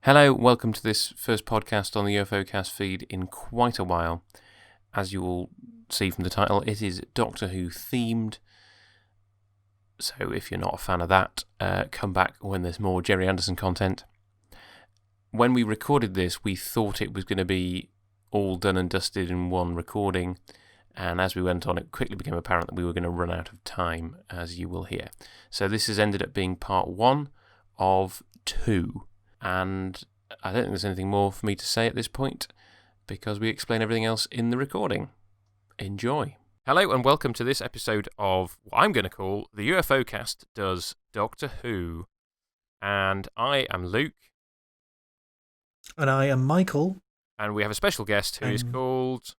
Hello, welcome to this first podcast on the UFOcast feed in quite a while. As you will see from the title, it is Doctor Who themed. So if you're not a fan of that, come back when there's more Gerry Anderson content. When we recorded this, we thought it was going to be all done and dusted in one recording, and as we went on, it quickly became apparent that we were going to run out of time, as you will hear. So this has ended up being part one of two. And I don't think there's anything more for me to say at this point, because we explain everything else in the recording. Enjoy. Hello and welcome to this episode of what I'm going to call the UFOcast Does Doctor Who. And I am Luke. And I am Michael. And we have a special guest who is called...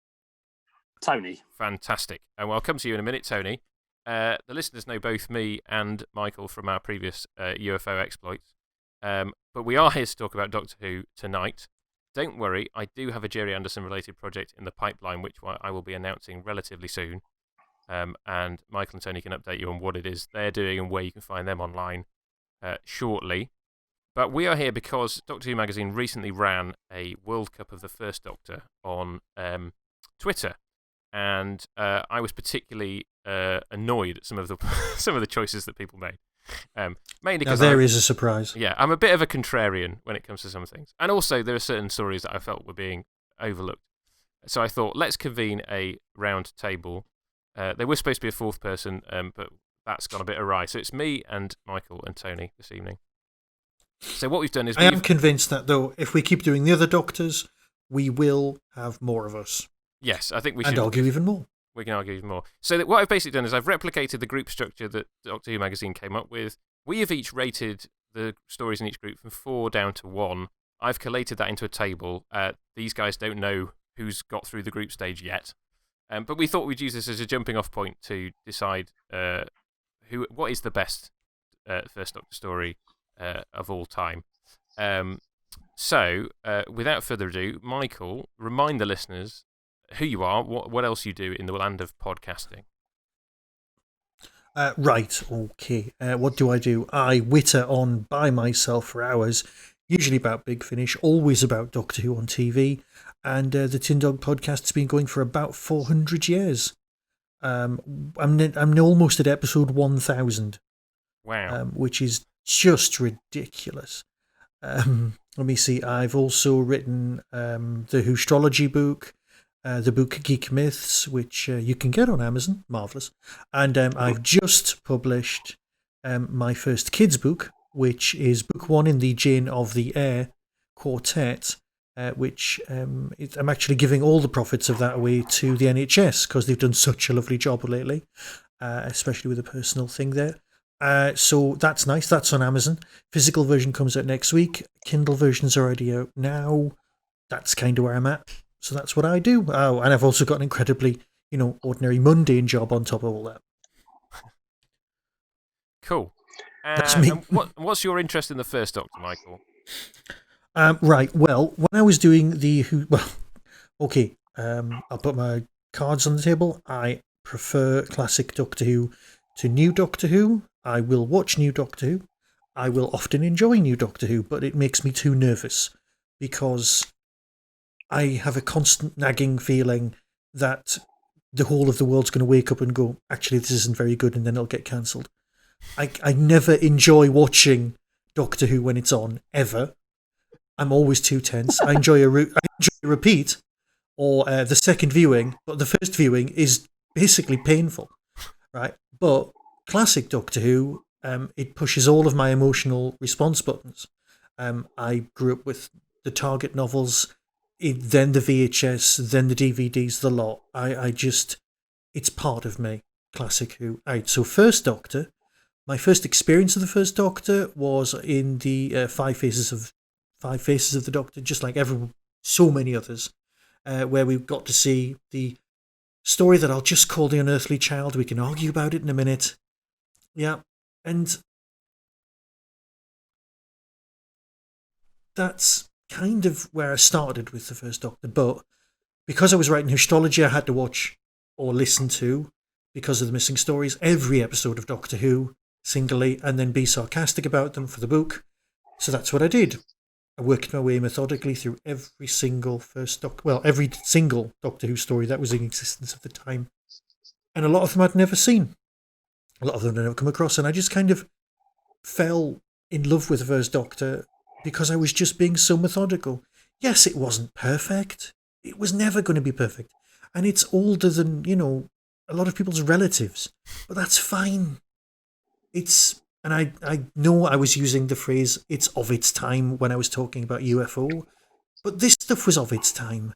Tony. Fantastic. And I'll come to you in a minute, Tony. The listeners know both me and Michael from our previous UFO exploits. But we are here to talk about Doctor Who tonight. Don't worry, I do have a Gerry Anderson-related project in the pipeline, which I will be announcing relatively soon. And Michael and Tony can update you on what it is they're doing and where you can find them online shortly. But we are here because Doctor Who magazine recently ran a World Cup of the First Doctor on Twitter. And I was particularly annoyed at some of the choices that people made. Mainly because there is a surprise. Yeah, I'm a bit of a contrarian when it comes to some things. And also, there are certain stories that I felt were being overlooked. So I thought, let's convene a round table. There was supposed to be a fourth person, but that's gone a bit awry. So it's me and Michael and Tony this evening. So what we've done is... I am convinced that, though, if we keep doing the other Doctors, we will have more of us. Yes, I think we should... And argue even more. We can argue even more. So what I've basically done is I've replicated the group structure that Doctor Who magazine came up with. We have each rated the stories in each group from 4 down to 1. I've collated that into a table. These guys don't know who's got through the group stage yet. But we thought we'd use this as a jumping off point to decide what is the best First Doctor story of all time. So, without further ado, Michael, remind the listeners who you are, what else you do in the land of podcasting. Right, okay. What do? I witter on by myself for hours, usually about Big Finish, always about Doctor Who on TV, and the Tin Dog podcast's been going for about 400 years. I'm almost at episode 1000. Wow. Which is just ridiculous. Let me see, I've also written the Whostrology book, the book Geek Myths, which you can get on Amazon, marvellous. And I've just published my first kids' book, which is book 1 in the Jane of the Air quartet, which I'm actually giving all the profits of that away to the NHS, because they've done such a lovely job lately, especially with the personal thing there. So that's nice, that's on Amazon. Physical version comes out next week. Kindle version's already out now. That's kind of where I'm at. So that's what I do. Oh, and I've also got an incredibly, ordinary mundane job on top of all that. Cool. That's me. What's your interest in the First Doctor, Michael? Right, well, when I was doing I'll put my cards on the table. I prefer classic Doctor Who to new Doctor Who. I will watch new Doctor Who. I will often enjoy new Doctor Who, but it makes me too nervous because I have a constant nagging feeling that the whole of the world's going to wake up and go, actually, this isn't very good, and then it'll get cancelled. I never enjoy watching Doctor Who when it's on, ever. I'm always too tense. I enjoy a repeat or the second viewing, but the first viewing is basically painful, right? But classic Doctor Who, it pushes all of my emotional response buttons. I grew up with the Target novels, then the VHS, then the DVDs, the lot. It's part of me, classic Who. Right, so First Doctor, my first experience of the First Doctor was in the Five Faces of the Doctor, just like so many others, where we got to see the story that I'll just call the Unearthly Child. We can argue about it in a minute. Yeah, and that's kind of where I started with the First Doctor, but because I was writing Whostrology, I had to watch or listen to, because of the missing stories, every episode of Doctor Who singly, and then be sarcastic about them for the book. So that's what I did. I worked my way methodically through every single every single Doctor Who story that was in existence at the time. And a lot of them I'd never seen. A lot of them I'd never come across. And I just kind of fell in love with the first Doctor because I was just being so methodical. Yes, it wasn't perfect. It was never going to be perfect. And it's older than, a lot of people's relatives. But that's fine. And I know I was using the phrase, it's of its time when I was talking about UFO, but this stuff was of its time,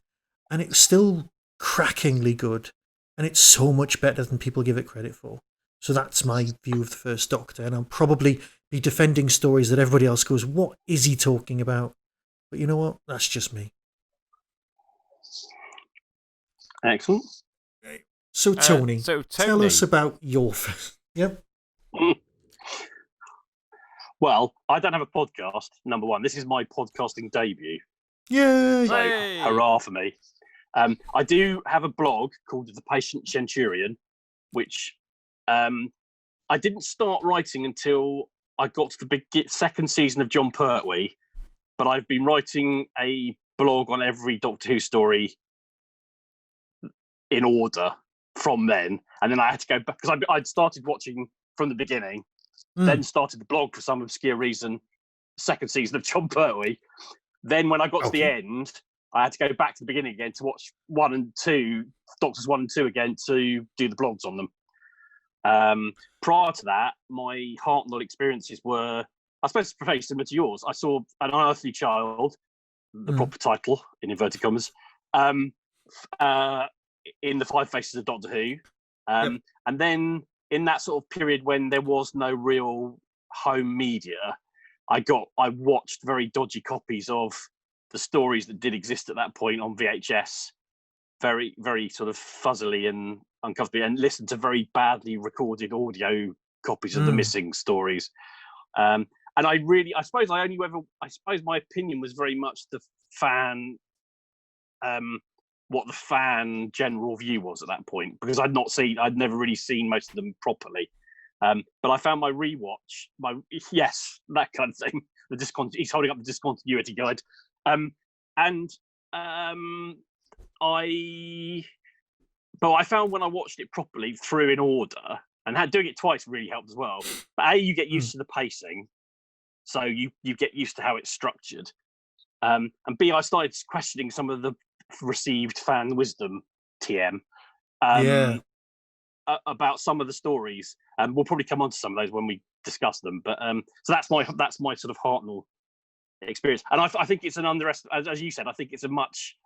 and it's still crackingly good, and it's so much better than people give it credit for. So that's my view of the first Doctor, and I'll probably be defending stories that everybody else goes, what is he talking about? But you know what? That's just me. Excellent. So Tony, tell us about your first. Yep. Well, I don't have a podcast, number one. This is my podcasting debut. Yay! So, hurrah for me. I do have a blog called The Patient Centurion, which I didn't start writing until I got to the second season of John Pertwee, but I've been writing a blog on every Doctor Who story in order from then. And then I had to go back, because I'd started watching from the beginning, then started the blog for some obscure reason, second season of John Pertwee. Then when I got to the end, I had to go back to the beginning again to watch Doctors 1 and 2 again to do the blogs on them. Prior to that, my Hartnell experiences were, I suppose, very similar to yours. I saw An Unearthly Child, the proper title, in inverted commas, in the Five Faces of Doctor Who. And then in that sort of period when there was no real home media, I watched very dodgy copies of the stories that did exist at that point on VHS, very, very sort of fuzzily and uncomfortably, and listened to very badly recorded audio copies of the missing stories. And I suppose my opinion was very much the fan, what the fan general view was at that point, because I'd never really seen most of them properly. But I found my rewatch, that kind of thing. He's holding up the discontinuity guide. I found when I watched it properly through in order, and doing it twice really helped as well. But A, you get used to the pacing, so you get used to how it's structured. And B, I started questioning some of the received fan wisdom, TM, about some of the stories. And we'll probably come on to some of those when we discuss them. But so that's my sort of Hartnell experience. And I think it's an as you said, I think it's a much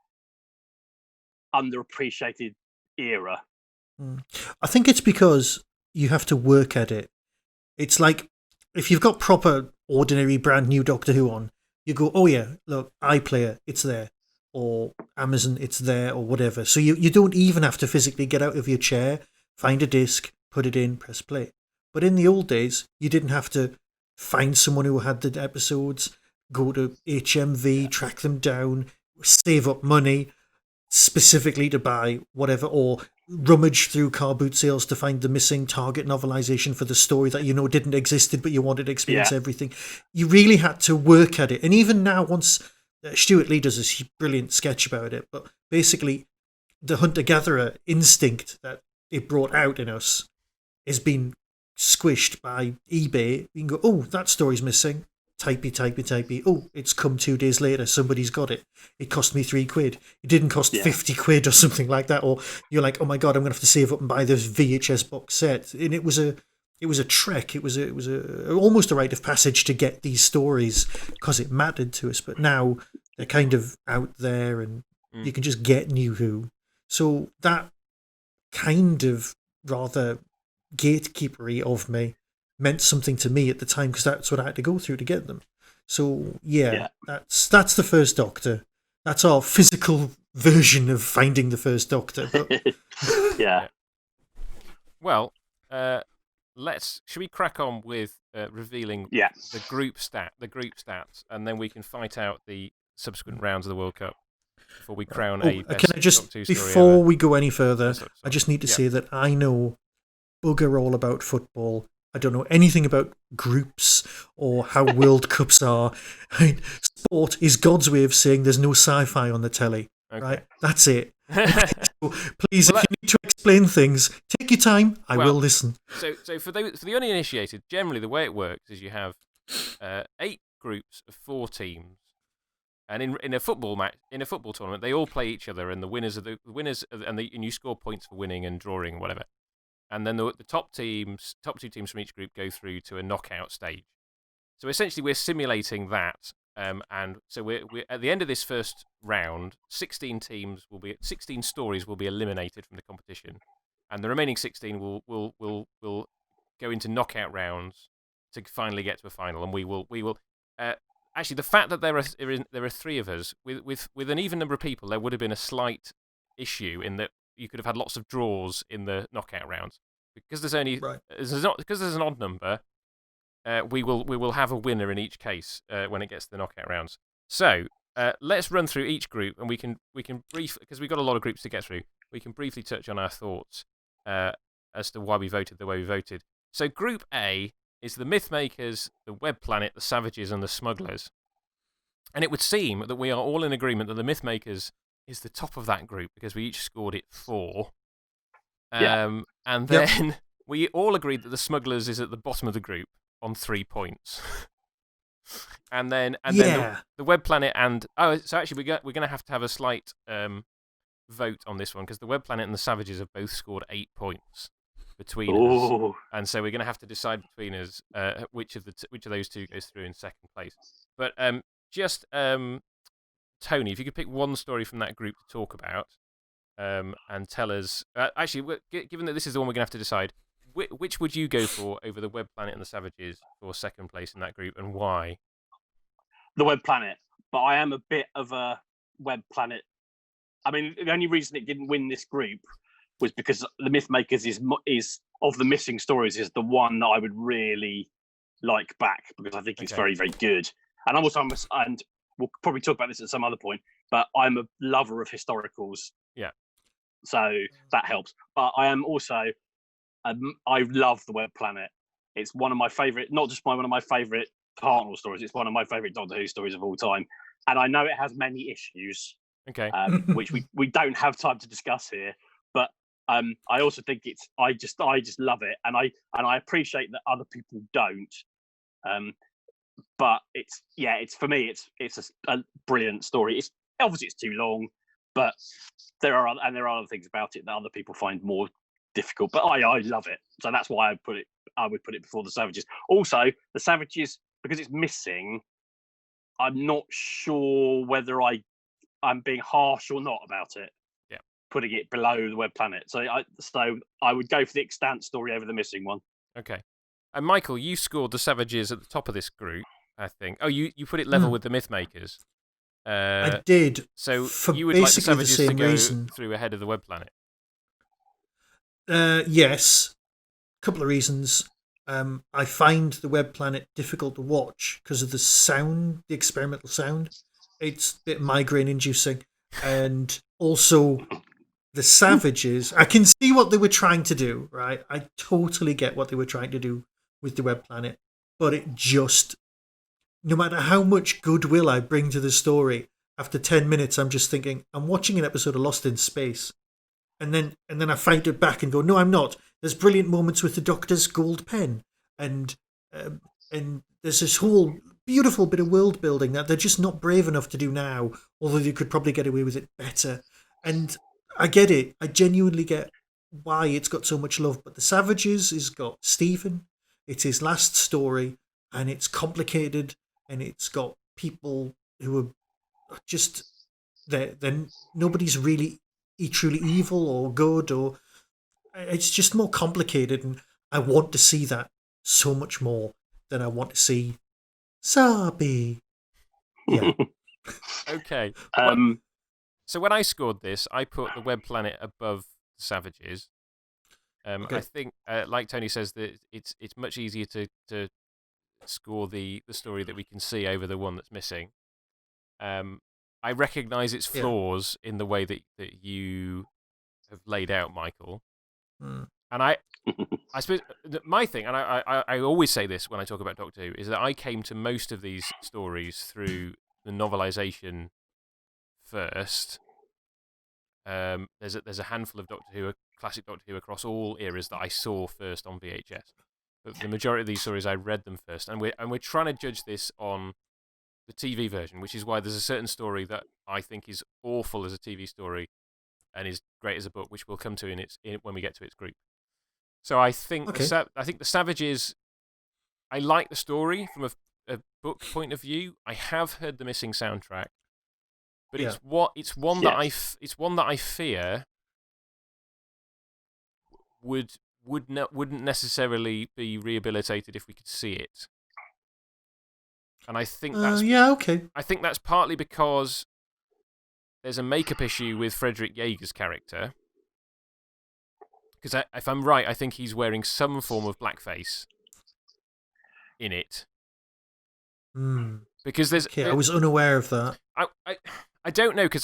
underappreciated era. I think it's because you have to work at it. It's like if you've got proper ordinary brand new Doctor Who on, you go, oh yeah, look, iPlayer, it's there, or Amazon, it's there, or whatever. So you don't even have to physically get out of your chair, find a disc, put it in, press play. But in the old days, you didn't have to find someone who had the episodes, go to HMV, track them down, save up money specifically to buy whatever, or rummage through car boot sales to find the missing Target novelization for the story that didn't exist, but you wanted to experience everything. You really had to work at it. And even now, once Stuart Lee does this brilliant sketch about it, but basically the hunter-gatherer instinct that it brought out in us has been squished by eBay. You can go, oh, that story's missing. Typey. Oh, it's come 2 days later. Somebody's got it. It cost me £3. It didn't cost £50 or something like that. Or you're like, oh my God, I'm going to have to save up and buy this VHS box set. And it was a trek. It was almost a rite of passage to get these stories because it mattered to us. But now they're kind of out there and you can just get New Who. So that kind of rather gatekeepery of me meant something to me at the time because that's what I had to go through to get them. So that's the first Doctor. That's our physical version of finding the first Doctor. But Well, should we crack on with revealing the group stats, and then we can fight out the subsequent rounds of the World Cup before we crown a best can I just, Doctor Who story before ever. we go any further, I just need to say that I know bugger all about football. I don't know anything about groups or how World Cups are. Sport is God's way of saying there's no sci-fi on the telly. Okay. Right? That's it. Okay, so please, if you need to explain things, take your time. I will listen. So for the uninitiated, generally the way it works is you have 8 groups of 4 teams, and in a football match, in a football tournament, they all play each other, and the winners and you score points for winning and drawing and whatever. And then the top 2 teams from each group go through to a knockout stage. So essentially, we're simulating that. And so we're at the end of this first round, 16 stories will be eliminated from the competition, and the remaining 16 will go into knockout rounds to finally get to a final. And we will. Actually, the fact that there are 3 of us with an even number of people, there would have been a slight issue in that you could have had lots of draws in the knockout rounds because there's only because there's an odd number. We will have a winner in each case when it gets to the knockout rounds. So let's run through each group, and we can because we've got a lot of groups to get through. We can briefly touch on our thoughts as to why we voted the way we voted. So Group A is the Mythmakers, the Web Planet, the Savages, and the Smugglers. And it would seem that we are all in agreement that the Mythmakers is the top of that group because we each scored it 4. And then we all agreed that the Smugglers is at the bottom of the group on 3 points. and then the Web Planet and so actually we're going to have a slight vote on this one because the Web Planet and the Savages have both scored 8 points between us, and so we're going to have to decide between us which of those 2 goes through in second place. But Tony, if you could pick one story from that group to talk about, and tell us. Actually, given that this is the one we're going to have to decide, which would you go for over the Web Planet and the Savages for second place in that group, and why? The Web Planet, but I am a bit of a Web Planet. I mean, the only reason it didn't win this group was because the Mythmakers is of the missing stories is the one that I would really like back because I think it's very, very good. And and we'll probably talk about this at some other point, but I'm a lover of historicals. Yeah. So that helps. But I am also, I love the Web Planet. It's one of my favourite, not just one of my favourite Hartnell stories, it's one of my favourite Doctor Who stories of all time. And I know it has many issues, which we don't have time to discuss here. But I also think I just love it, and I appreciate that other people don't. But it's for me, it's a brilliant story. It's obviously it's too long, but there are other things about it that other people find more difficult. But I love it, so that's why I would put it before the Savages. Also, the Savages, because it's missing, I'm not sure whether I'm being harsh or not about it. Yeah, putting it below the Web Planet. So I would go for the extant story over the missing one. Okay. And Michael, you scored the Savages at the top of this group, I think. Oh, you put it level with the Mythmakers. I did. So you would like the Savages to go through ahead of the Web Planet? Yes. A couple of reasons. I find the Web Planet difficult to watch because of the sound, the experimental sound. It's a bit migraine-inducing. And also, the Savages, I can see what they were trying to do, right? I totally get what they were trying to do with the Web Planet. But it just, no matter how much goodwill I bring to the story, after 10 minutes, I'm just thinking, I'm watching an episode of Lost in Space. And then I find it back and go, no, I'm not. There's brilliant moments with the Doctor's gold pen. And there's this whole beautiful bit of world building that they're just not brave enough to do now, although they could probably get away with it better. And I get it. I genuinely get why it's got so much love. But the Savages has got Stephen. It's his last story, and it's complicated, and it's got people who are just they're nobody's really truly evil or good, or it's just more complicated, and I want to see that so much more than I want to see Sabi. Yeah. Okay. So when I scored this, I put the Web Planet above the Savages. I think, like Tony says, that it's much easier to score the story that we can see over the one that's missing. I recognise its flaws in the way that you have laid out, Michael. And I suppose my thing, and I always say this when I talk about Doctor Who, is that I came to most of these stories through the novelisation first. There's a handful of Doctor Who, classic Doctor Who across all eras that I saw first on VHS. But for the majority of these stories, I read them first, and we're trying to judge this on the TV version, which is why there's a certain story that I think is awful as a TV story and is great as a book, which we'll come to when we get to its group. So I think I think the Savages. I like the story from a book point of view. I have heard the missing soundtrack, but it's one that I fear wouldn't necessarily be rehabilitated if we could see it. And I think that's I think that's partly because there's a makeup issue with Frederick Jaeger's character. Because if I'm right, I think he's wearing some form of blackface in it. Because there's. I was unaware of that. I don't know, because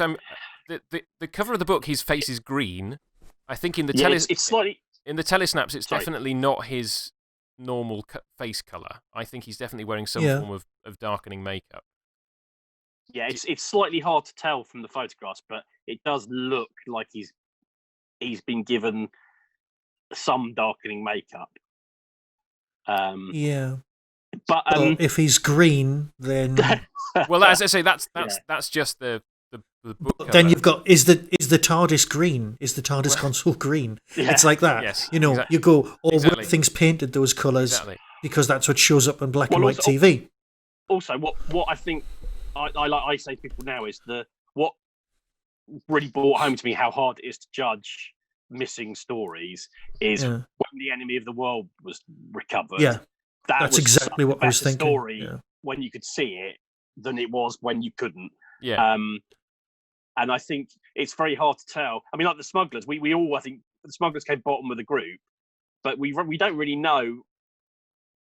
the cover of the book, his face is green. I think in the it's slightly in the telesnaps, it's definitely not his normal face color. I think he's definitely wearing some form of darkening makeup. Yeah, it's slightly hard to tell from the photographs, but it does look like he's been given some darkening makeup. But if he's green, then well, as I say, that's just the book cover. Then you've got is the TARDIS green? Is the TARDIS console green? Yeah. It's like that. Yes, you know, exactly. You go, were things painted those colours because that's what shows up on black and white TV. Also, what I think I say to people now is what really brought home to me how hard it is to judge missing stories is when The Enemy of the World was recovered. Yeah, that's exactly what I was thinking. Story when you could see it than it was when you couldn't. Yeah. And I think it's very hard to tell. I mean, like the Smugglers, we all, I think the Smugglers came bottom of the group, but we don't really know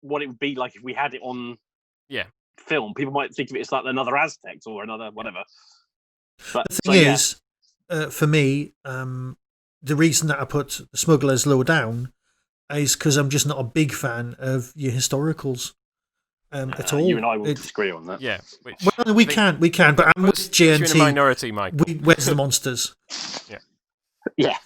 what it would be like if we had it on film. People might think of it as like another Aztecs or another whatever. But the thing is, for me, the reason that I put the Smugglers low down is because I'm just not a big fan of your historicals at all. You and I will disagree on that. Yeah. We can, but I'm with GNT. You're in a minority, Mike. Where's the monsters? Yeah.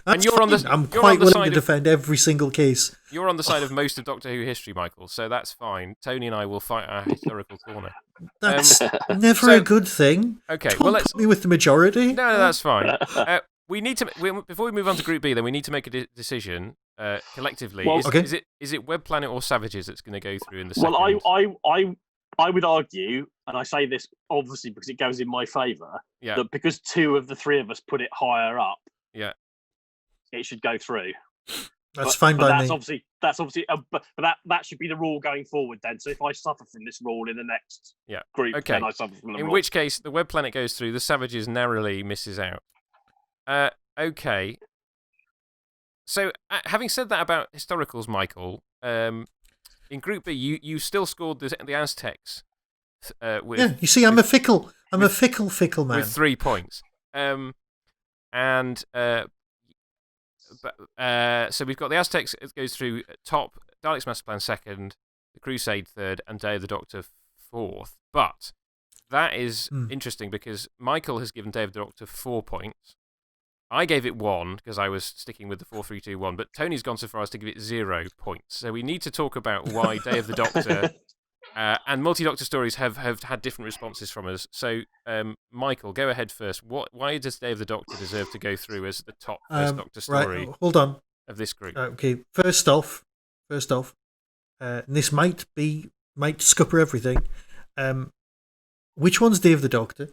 And you're on the. I'm quite willing to defend every single case. You're on the side of most of Doctor Who history, Michael, so that's fine. Tony and I will fight our historical corner. That's never a good thing. Okay, well, let's put me with the majority. No, that's fine. We need to before we move on to Group B. Then we need to make a decision collectively. Well, is it Web Planet or Savages that's going to go through in the second? Well, I would argue, and I say this obviously because it goes in my favour, that because two of the three of us put it higher up, it should go through. That's fine by me. That's obviously, but that should be the rule going forward. Then, so if I suffer from this rule in the next group, then I suffer from the rule. In which case, the Web Planet goes through. The Savages narrowly misses out. Okay. So, having said that about historicals, Michael, in Group B, you still scored the Aztecs. You see, I'm a fickle man with 3 points. So we've got the Aztecs. It goes through top, Dalek's Master Plan second, the Crusade third, and Day of the Doctor fourth. But that is interesting because Michael has given Day of the Doctor 4 points. I gave it 1 because I was sticking with the 4-3-2-1, but Tony's gone so far as to give it 0 points. So we need to talk about why Day of the Doctor and multi-Doctor stories have had different responses from us. So, Michael, go ahead first. Why does Day of the Doctor deserve to go through as the top First Doctor story? Right, hold on. Of this group. Okay, first off, this might scupper everything. Which one's Day of the Doctor?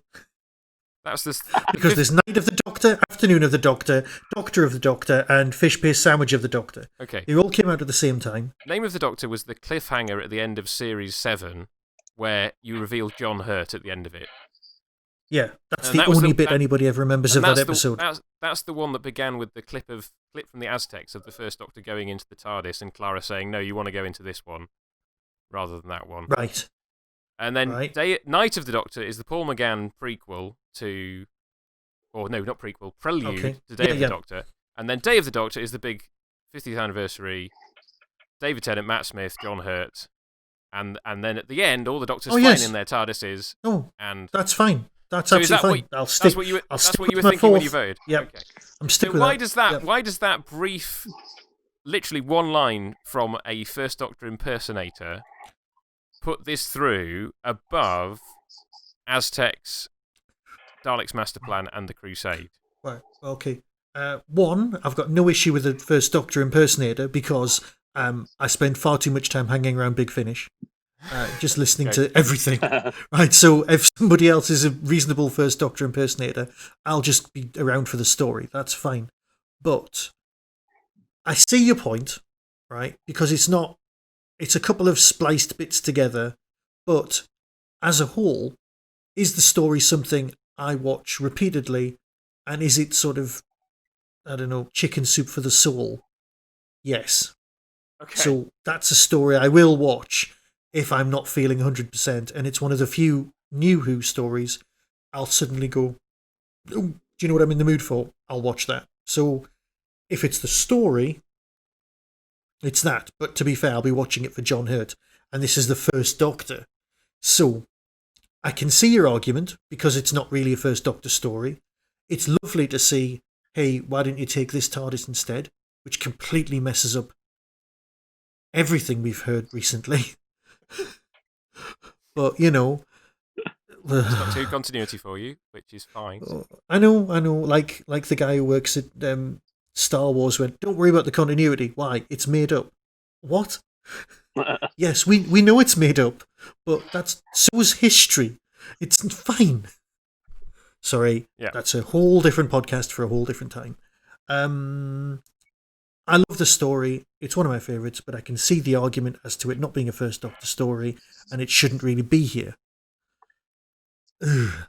That's this because there's Night of the Doctor, Afternoon of the Doctor, Doctor of the Doctor, and Fish Paste Sandwich of the Doctor. Okay. They all came out at the same time. Name of the Doctor was the cliffhanger at the end of Series 7, where you revealed John Hurt at the end of it. Yeah, that's the only bit anybody ever remembers of that episode. That's the one that began with the clip from the Aztecs of the First Doctor going into the TARDIS and Clara saying, "No, you want to go into this one rather than that one." Right. And then Night of the Doctor is the Paul McGann prequel to... Or no, not prequel, prelude to Day of the Doctor. And then Day of the Doctor is the big 50th anniversary, David Tennant, Matt Smith, John Hurt, and then at the end, all the Doctors flying in their TARDISes. Oh, and that's fine. That's so absolutely fine. I'll stick. That's what you were thinking when you voted. Yeah, okay. I'm sticking with that. Why does that brief, literally one line from a First Doctor impersonator, put this through above Aztecs, Dalek's Master Plan, and the Crusade? Right. Okay. One, I've got no issue with the First Doctor impersonator because I spend far too much time hanging around Big Finish, just listening to everything. Right. So if somebody else is a reasonable First Doctor impersonator, I'll just be around for the story. That's fine. But I see your point, right? Because it's a couple of spliced bits together, but as a whole, is the story something I watch repeatedly, and is it sort of, I don't know, chicken soup for the soul? Yes. Okay. So that's a story I will watch if I'm not feeling 100%, and it's one of the few new Who stories I'll suddenly go, oh, do you know what I'm in the mood for? I'll watch that. So if it's the story, it's that. But to be fair, I'll be watching it for John Hurt, and this is the First Doctor. So I can see your argument, because it's not really a First Doctor story. It's lovely to see, hey, why don't you take this TARDIS instead? Which completely messes up everything we've heard recently. But, you know... It's got 2 continuity for you, which is fine. I know. Like the guy who works at Star Wars went, don't worry about the continuity. Why? It's made up. What? Yes, we know it's made up, but so is history. It's fine. Sorry, That's a whole different podcast for a whole different time. I love the story. It's one of my favourites, but I can see the argument as to it not being a First Doctor story, and it shouldn't really be here.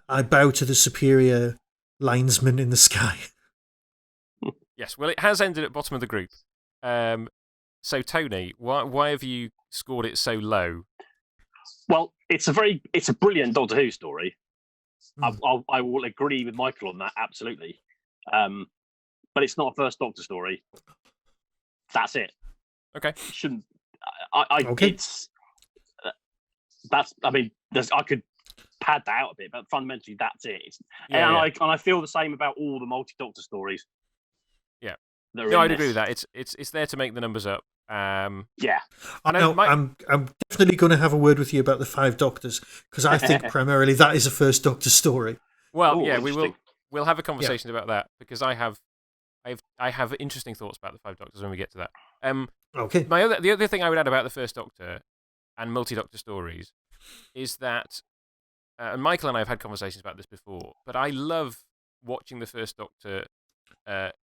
I bow to the superior linesman in the sky. Yes, well, it has ended at bottom of the group. So, Tony, why have you scored it so low? Well, it's a brilliant Doctor Who story. I will agree with Michael on that, absolutely. But it's not a First Doctor story. That's it. Okay. Shouldn't. Okay. It's. I could pad that out a bit, but fundamentally, that's it. I feel the same about all the multi-Doctor stories. Yeah. No, I'd agree with that. It's there to make the numbers up. Yeah. I'm definitely going to have a word with you about the 5 Doctors, because I think primarily that is a First Doctor story. Well, yeah, we will. We'll have a conversation about that, because I have interesting thoughts about the 5 Doctors when we get to that. Okay. The other thing I would add about the First Doctor and multi-Doctor stories is that, and Michael and I have had conversations about this before, but I love watching the First Doctor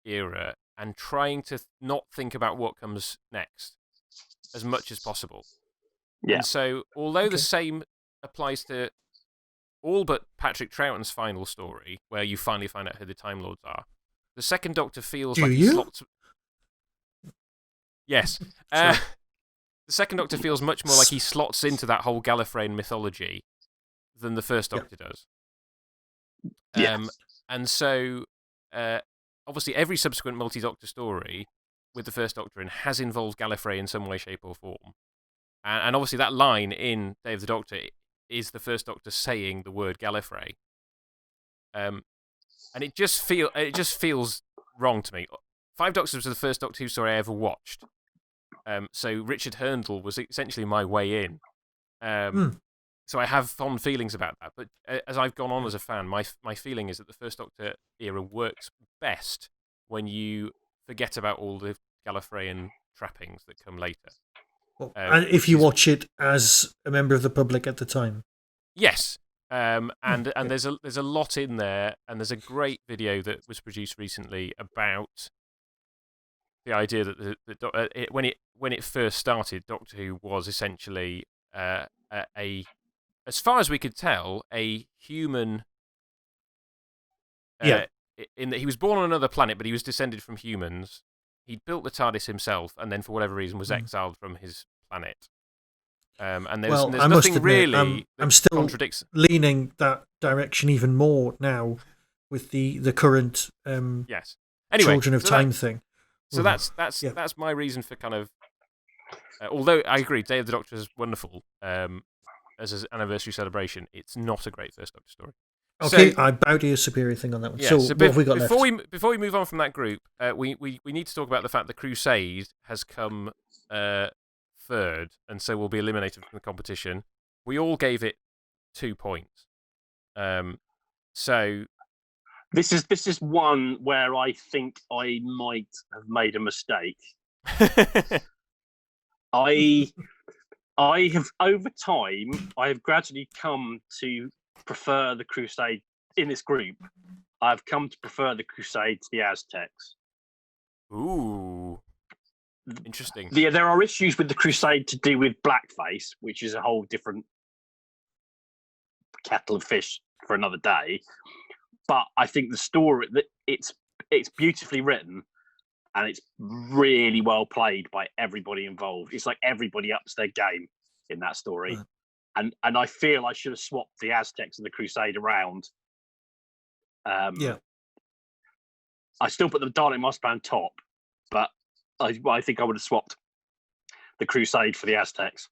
era and trying to not think about what comes next as much as possible. Yeah. And so, although the same applies to all but Patrick Troughton's final story, where you finally find out who the Time Lords are, the Second Doctor feels he slots... Yes. The Second Doctor feels much more like he slots into that whole Gallifreyan mythology than the First Doctor does. And so, obviously, every subsequent multi-Doctor story with the First Doctor in has involved Gallifrey in some way, shape, or form. And obviously, that line in Day of the Doctor is the First Doctor saying the word Gallifrey. And it just feels wrong to me. 5 Doctors was the first Doctor Who story I ever watched. So Richard Hurndall was essentially my way in. So I have fond feelings about that. But as I've gone on as a fan, my feeling is that the First Doctor era works best when you forget about all the Gallifreyan trappings that come later. And if you watch it as a member of the public at the time. Yes. And there's a lot in there, and there's a great video that was produced recently about the idea that when it first started, Doctor Who was essentially as far as we could tell, a human. In that he was born on another planet, but he was descended from humans. He'd built the TARDIS himself, and then for whatever reason was exiled from his planet. And there's nothing really I'm still contradicts. Leaning that direction even more now with the current yes. Anyway, Children of Time thing. So that's my reason for kind of. Although I agree, Day of the Doctor is wonderful as an anniversary celebration, it's not a great first Doctor story. Okay, So, I bow to your superior thing on that one. Yeah, so what have we got left? Before we move on from that group, we need to talk about the fact that Crusade has come third, and so will be eliminated from the competition. We all gave it 2 points. So this is one where I think I might have made a mistake. I have over time I have gradually come to prefer the Crusade in this group. I've come to prefer the Crusade to the Aztecs. Ooh, interesting. There are issues with the Crusade to do with blackface, which is a whole different kettle of fish for another day. But I think the story that it's beautifully written. And it's really well played by everybody involved. It's like everybody ups their game in that story. And I feel I should have swapped the Aztecs and the Crusade around. Yeah. I still put the Dalek Master Plan top, but I think I would have swapped the Crusade for the Aztecs.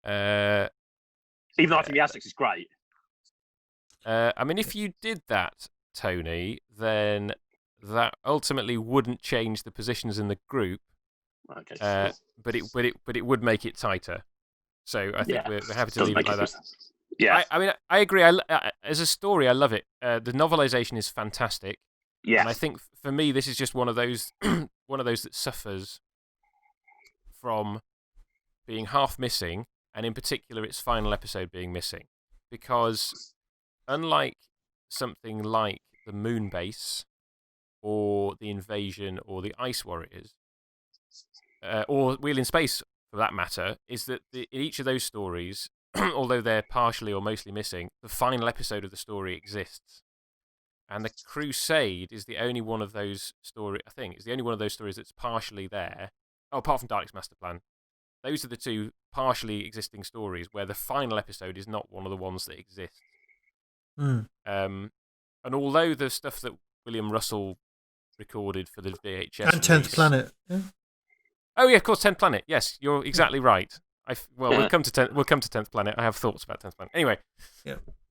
Even though I think the Aztecs is great. I mean, if you did that, Tony, then that ultimately wouldn't change the positions in the group. Okay. But it would make it tighter. So I think we're happy to leave it like that. Yeah. I mean, I agree. As a story, I love it. The novelization is fantastic. Yeah. And I think for me, this is just one of those that suffers from being half missing, and in particular, its final episode being missing, because unlike something like the Moon Base, or the Invasion, or the Ice Warriors, or Wheel in Space, for that matter, is that in each of those stories, although they're partially or mostly missing, the final episode of the story exists. And the Crusade is the only one of those stories, I think, is the only one of those stories that's partially there. Oh, apart from Dalek's Master Plan. Those are the two partially existing stories where the final episode is not one of the ones that exists. Mm. And although the stuff that William Russell recorded for the VHS and 10th Planet. Yeah. Oh yeah, of course, 10th Planet. Yes, you're exactly right. We'll come to 10th Planet. I have thoughts about 10th Planet. Anyway,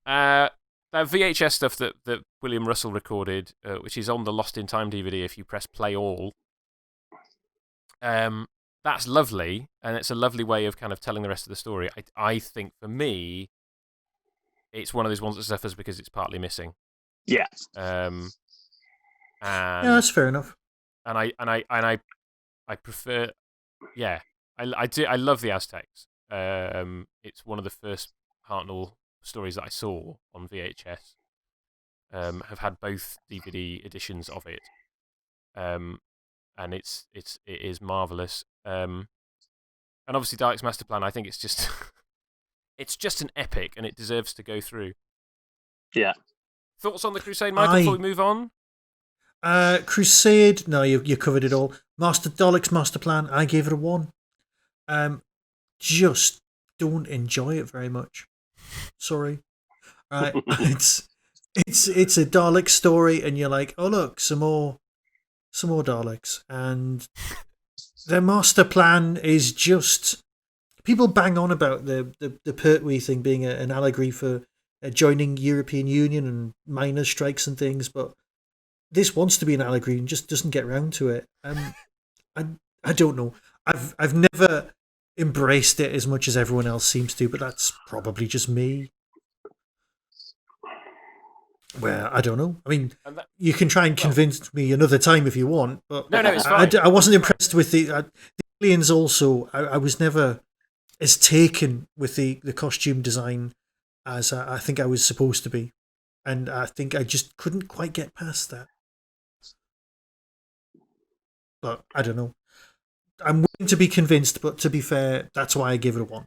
that VHS stuff that William Russell recorded, which is on the Lost in Time DVD if you press play all. That's lovely, and it's a lovely way of kind of telling the rest of the story. I think for me, it's one of those ones that suffers because it's partly missing. Yeah. And yeah, that's fair enough. And I prefer, I do. I love the Aztecs. It's one of the first Hartnell stories that I saw on VHS. Have had both DVD editions of it, and it is marvelous. And obviously, Dalek's Master Plan. I think it's just it's just an epic, and it deserves to go through. Yeah. Thoughts on the Crusade, Michael? Before we move on. Crusade. No, you covered it all. Dalek's Master Plan. I gave it a 1. Just don't enjoy it very much. Sorry. Right. it's a Dalek story, and you're like, oh look, some more Daleks, and their Master Plan is just. People bang on about the Pertwee thing being an allegory for joining European Union and miners' strikes and things, but this wants to be an allegory and just doesn't get round to it. I don't know. I've never embraced it as much as everyone else seems to, but that's probably just me. Where I don't know. I mean, you can try and convince me another time if you want, but no, it's fine. I wasn't impressed with the aliens. Also, I was never as taken with the costume design as I think I was supposed to be, and I think I just couldn't quite get past that. But I don't know. I'm willing to be convinced, but to be fair, that's why I give it a 1.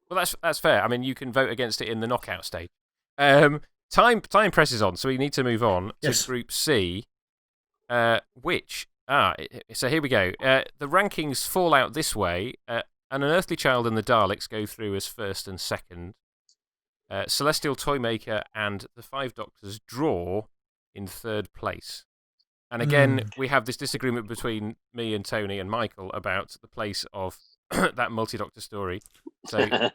Well, that's fair. I mean, you can vote against it in the knockout stage. Time presses on, so we need to move on to Group C, which so here we go. The rankings fall out this way. An Unearthly Child and the Daleks go through as first and second. Celestial Toymaker and the Five Doctors draw in third place. And again, we have this disagreement between me and Tony and Michael about the place of that multi-doctor story. So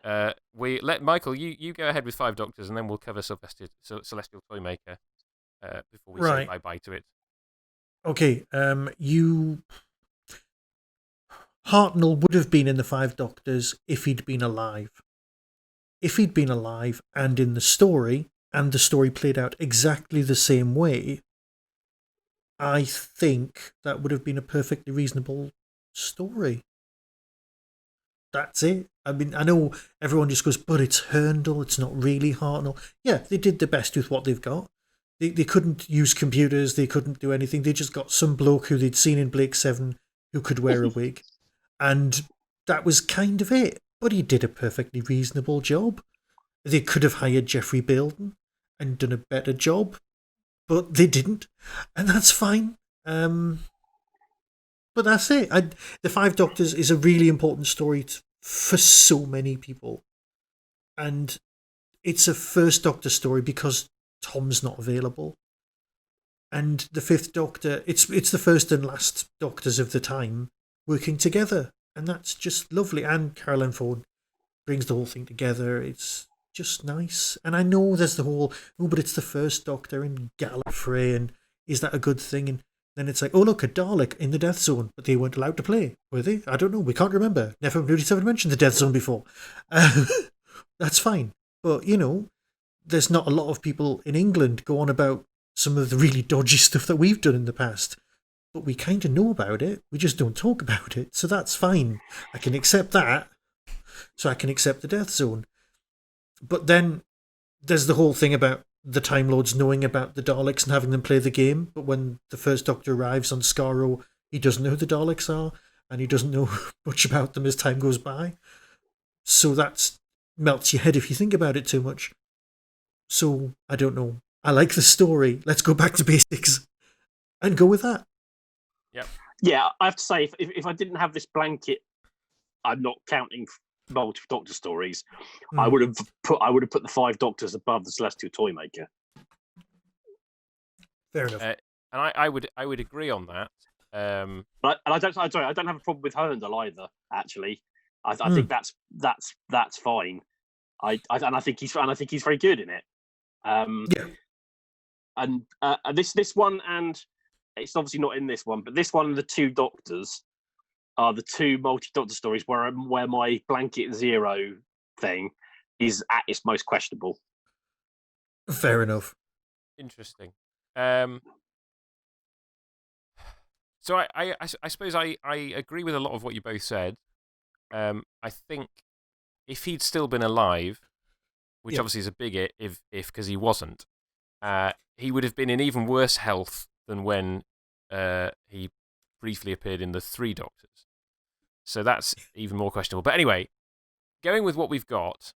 we let Michael, you go ahead with 5 Doctors, and then we'll cover Celestial Toymaker before we say bye-bye to it. Okay, Hartnell would have been in the 5 Doctors if he'd been alive. If he'd been alive and in the story, and the story played out exactly the same way, I think that would have been a perfectly reasonable story. That's it. I mean, I know everyone just goes, but it's Herndl, it's not really Hartnell. Yeah, they did the best with what they've got. They couldn't use computers, they couldn't do anything. They just got some bloke who they'd seen in Blake 7 who could wear a wig. And that was kind of it. But he did a perfectly reasonable job. They could have hired Jeffrey Bilden and done a better job, but they didn't. And that's fine. But that's it. The 5 Doctors is a really important story for so many people. And it's a first Doctor story because Tom's not available. And the 5th Doctor, it's the first and last Doctors of the time working together. And that's just lovely. And Caroline Ford brings the whole thing together. It's just nice. And I know there's the whole, but it's the first Doctor and Gallifrey, and is that a good thing? And then it's like, oh, look, a Dalek in the Death Zone, but they weren't allowed to play, were they? I don't know. We can't remember. Never really mentioned the Death Zone before. That's fine. But, there's not a lot of people in England go on about some of the really dodgy stuff that we've done in the past. But we kind of know about it. We just don't talk about it. So that's fine. I can accept that. So I can accept the Death Zone. But then there's the whole thing about the Time Lords knowing about the Daleks and having them play the game. But when the first Doctor arrives on Skaro, he doesn't know who the Daleks are. And he doesn't know much about them as time goes by. So that melts your head if you think about it too much. So, I don't know. I like the story. Let's go back to basics and go with that. Yep. Yeah, I have to say, if I didn't have this blanket, I'm not counting multiple Doctor stories. I would have put the 5 Doctors above the Celestial Toymaker. Fair enough. And I would agree on that. But I don't have a problem with Herndl either. Actually, I think that's fine. I think he's very good in it. Yeah. And this one, and it's obviously not in this one, but this one and the 2 Doctors are the 2 multi-Doctor stories where my blanket 0 thing is at its most questionable. Fair enough. Interesting. So I suppose I agree with a lot of what you both said. I think if he'd still been alive, which obviously is a big if because he wasn't, he would have been in even worse health than when he briefly appeared in the 3 Doctors. So that's even more questionable. But anyway, going with what we've got,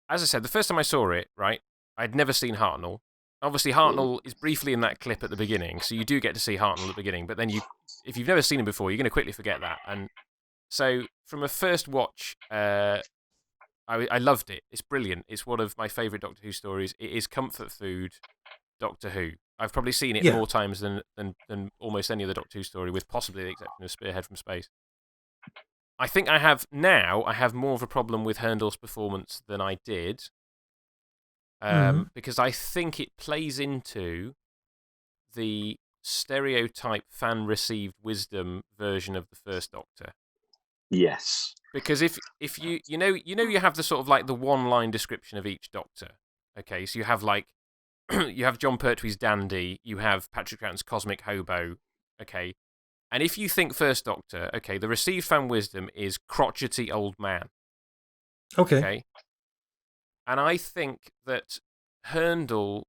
as I said, the first time I saw it, right, I'd never seen Hartnell. Obviously, Hartnell is briefly in that clip at the beginning, so you do get to see Hartnell at the beginning. But then if you've never seen him before, you're going to quickly forget that. And so from a first watch, I loved it. It's brilliant. It's one of my favourite Doctor Who stories. It is comfort food Doctor Who. I've probably seen it more times than almost any other Doctor Who story, with possibly the exception of Spearhead from Space. I think I have more of a problem with Herndl's performance than I did, because I think it plays into the stereotype fan-received wisdom version of the first Doctor. Yes. Because if you have the sort of like the one-line description of each Doctor. Okay, so you have like you have John Pertwee's Dandy, you have Patrick Troughton's Cosmic Hobo. Okay, and if you think first Doctor, okay, the received fan wisdom is crotchety old man. Okay, and I think that Herndl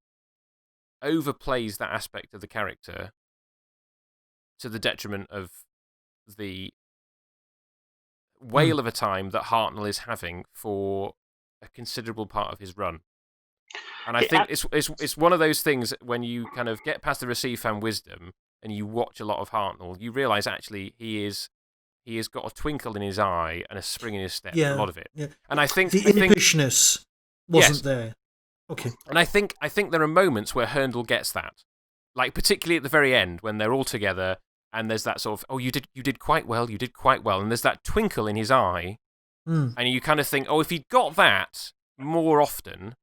overplays that aspect of the character to the detriment of the whale of a time that Hartnell is having for a considerable part of his run. And I think it's one of those things when you kind of get past the received fan wisdom and you watch a lot of Hartnell, you realise actually he has got a twinkle in his eye and a spring in his step, a lot of it. Yeah. And I think the impishness wasn't there. Okay. And I think there are moments where Herndl gets that. like particularly at the very end when they're all together and there's that sort of, oh, you did quite well, and there's that twinkle in his eye, and you kind of think, oh, if he'd got that more often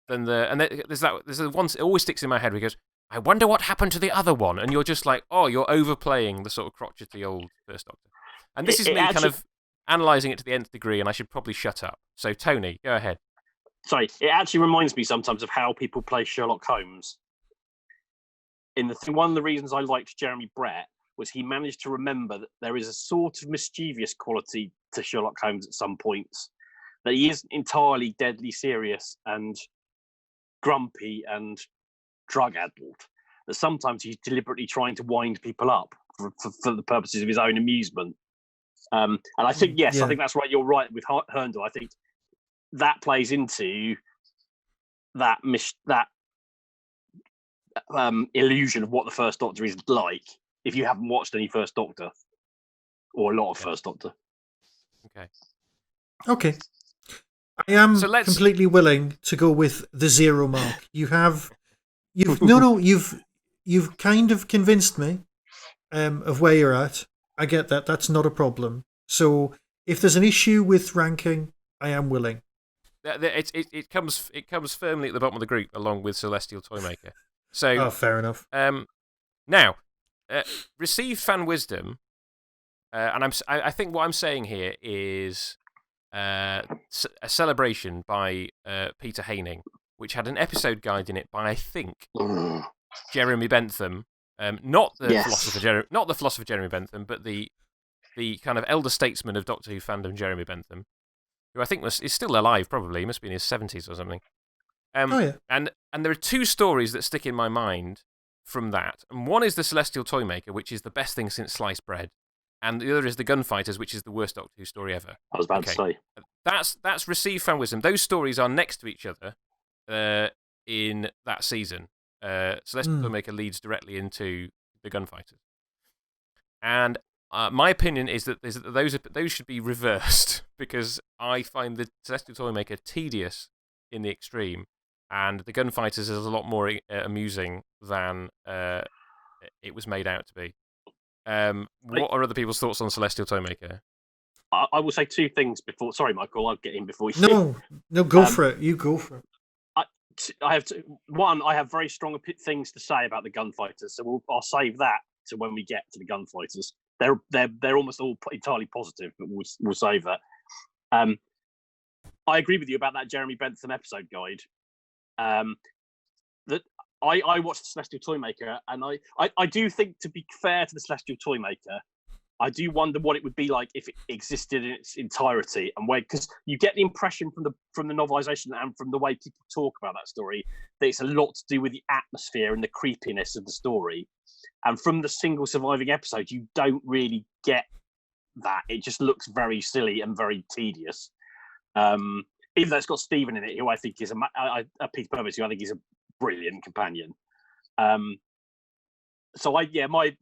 than there's the one that always sticks in my head where he goes, I wonder what happened to the other one, and you're just like, oh, you're overplaying the sort of crotchety old First Doctor. And this is me kind of analysing it to the nth degree, and I should probably shut up. So, Tony, go ahead. Sorry, it actually reminds me sometimes of how people play Sherlock Holmes. One of the reasons I liked Jeremy Brett was he managed to remember that there is a sort of mischievous quality to Sherlock Holmes at some points, that he isn't entirely deadly serious and grumpy and drug-addled, that sometimes he's deliberately trying to wind people up for the purposes of his own amusement. And I think, I think that's right. You're right with Herndl. I think that plays into that illusion of what the First Doctor is like if you haven't watched any First Doctor or a lot of First Doctor. Okay. I am completely willing to go with the 0 mark. You've kind of convinced me of where you're at. I get that. That's not a problem. So if there's an issue with ranking, I am willing. It comes firmly at the bottom of the group, along with Celestial Toymaker. So, fair enough. Now, received fan wisdom, and I think what I'm saying here is a celebration by Peter Haining, which had an episode guide in it by, I think, Jeremy Bentham. Not the philosopher Jeremy Bentham, but the kind of elder statesman of Doctor Who fandom, Jeremy Bentham, who I think is still alive. Probably he must be in his 70s or something. And there are 2 stories that stick in my mind from that, and one is the Celestial Toymaker, which is the best thing since sliced bread, and the other is the Gunfighters, which is the worst Doctor Who story ever. I was about to say that's received fan wisdom. Those stories are next to each other in that season. Celestial Toymaker leads directly into the Gunfighters, and my opinion is that those should be reversed, because I find the Celestial Toymaker tedious in the extreme, and the Gunfighters is a lot more amusing than it was made out to be. What are other people's thoughts on Celestial Toymaker? I will say 2 things before. Sorry, Michael, I'll get in before you. No, go for it. You go for it. I have one. I have very strong things to say about the Gunfighters, so I'll save that to when we get to the Gunfighters. They're almost all entirely positive, but we'll save that. I agree with you about that Jeremy Bentham episode guide. That I watched the Celestial Toymaker, and I do think, to be fair to the Celestial Toymaker, I do wonder what it would be like if it existed in its entirety, and because you get the impression from the novelization and from the way people talk about that story that it's a lot to do with the atmosphere and the creepiness of the story. And from the single surviving episode, you don't really get that. It just looks very silly and very tedious. Even though it's got Stephen in it, who I think is a Peter Purvis, who I think is a brilliant companion. So my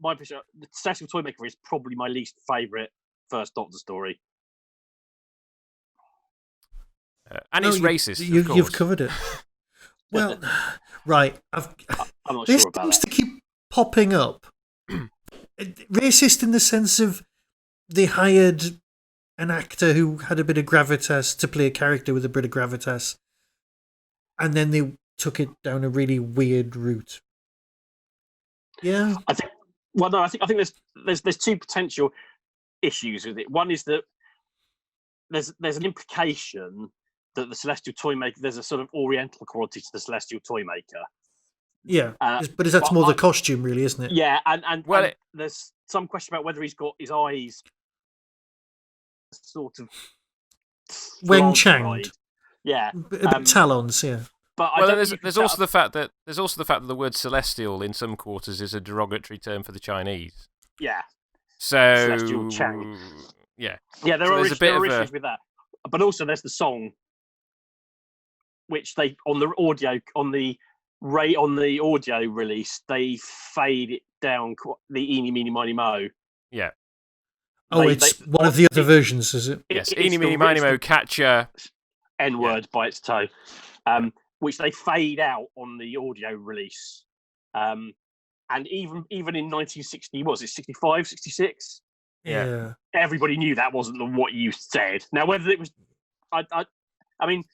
impression, the Celestial Toymaker is probably my least favourite First Doctor story. And it's racist. You've covered it. Well, right. I'm not sure about that. This seems to keep popping up. Racist in the sense of they hired an actor who had a bit of gravitas to play a character with a bit of gravitas, and then they took it down a really weird route. Yeah, I think there's 2 potential issues with it. One is that there's an implication that the Celestial Toymaker, there's a sort of Oriental quality to the Celestial Toymaker. Yeah, but that's more the costume, really, isn't it? Yeah, and there's some question about whether he's got his eyes sort of Wen Chang'd. Yeah, a bit talons. Yeah. But there's also the fact that the word celestial in some quarters is a derogatory term for the Chinese. Yeah. So Celestial Chang. Yeah. Yeah, there are issues with that. But also there's the song, which they on the audio release they fade it down, the eeny meeny miny mo. Yeah. It's one of the other versions, is it? Yes, eeny meeny miny mo, catcher N-word by its toe. Which they fade out on the audio release. And even in 1960, was it 65, 66? Yeah. Everybody knew that wasn't what you said. Now, whether it was, I mean,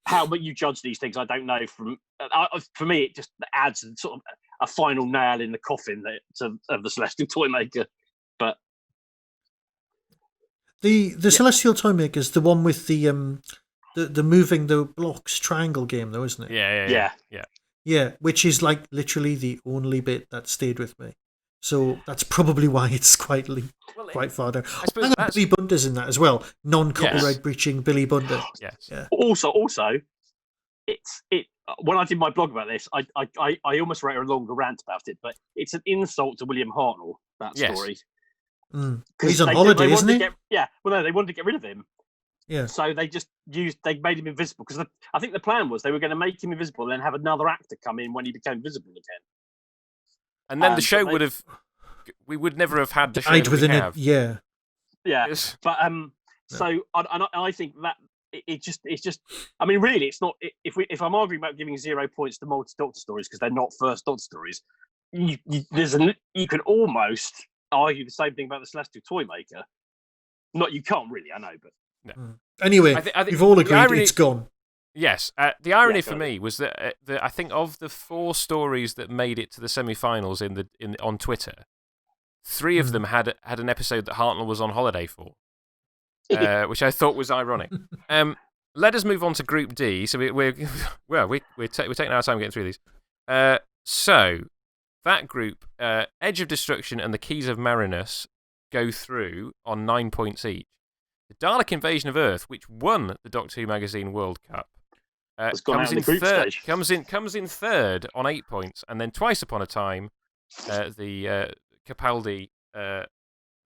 how but you judge these things, I don't know. For me, it just adds sort of a final nail in the coffin of the Celestial Toymaker. But the Celestial Toymaker is the one with the moving the blocks triangle game, though, isn't it? Yeah. Which is like literally the only bit that stayed with me. So that's probably why it's quite far down. I suppose Billy Bunder's in that as well. Non-copyright breaching Billy Bunder. Yes. Yeah. Also, it's when I did my blog about this, I almost wrote a longer rant about it, but it's an insult to William Hartnell, that story. He's on holiday, isn't he? They wanted to get rid of him. Yeah. So they made him invisible, because I think the plan was they were going to make him invisible and then have another actor come in when he became visible again. And then the show we would never have had the show that we have. Yeah. Yes. But so I think that it's just. I mean, really, it's not. If I'm arguing about giving 0 points to multi-Doctor stories because they're not first Doctor stories, you can almost argue the same thing about the Celestial Toymaker. Not, you can't really. I know, but no. Anyway, we've all agreed it's gone. Yes. The irony for me was that I think of the 4 stories that made it to the semi-finals on Twitter, 3 of them had an episode that Hartnell was on holiday for, which I thought was ironic. Let us move on to Group D. So we're taking our time getting through these. So that group, Edge of Destruction and the Keys of Marinus, go through on 9 points each. The Dalek Invasion of Earth, which won the Doctor Who Magazine World Cup, comes in third on 8 points, and then Twice Upon a Time, the Capaldi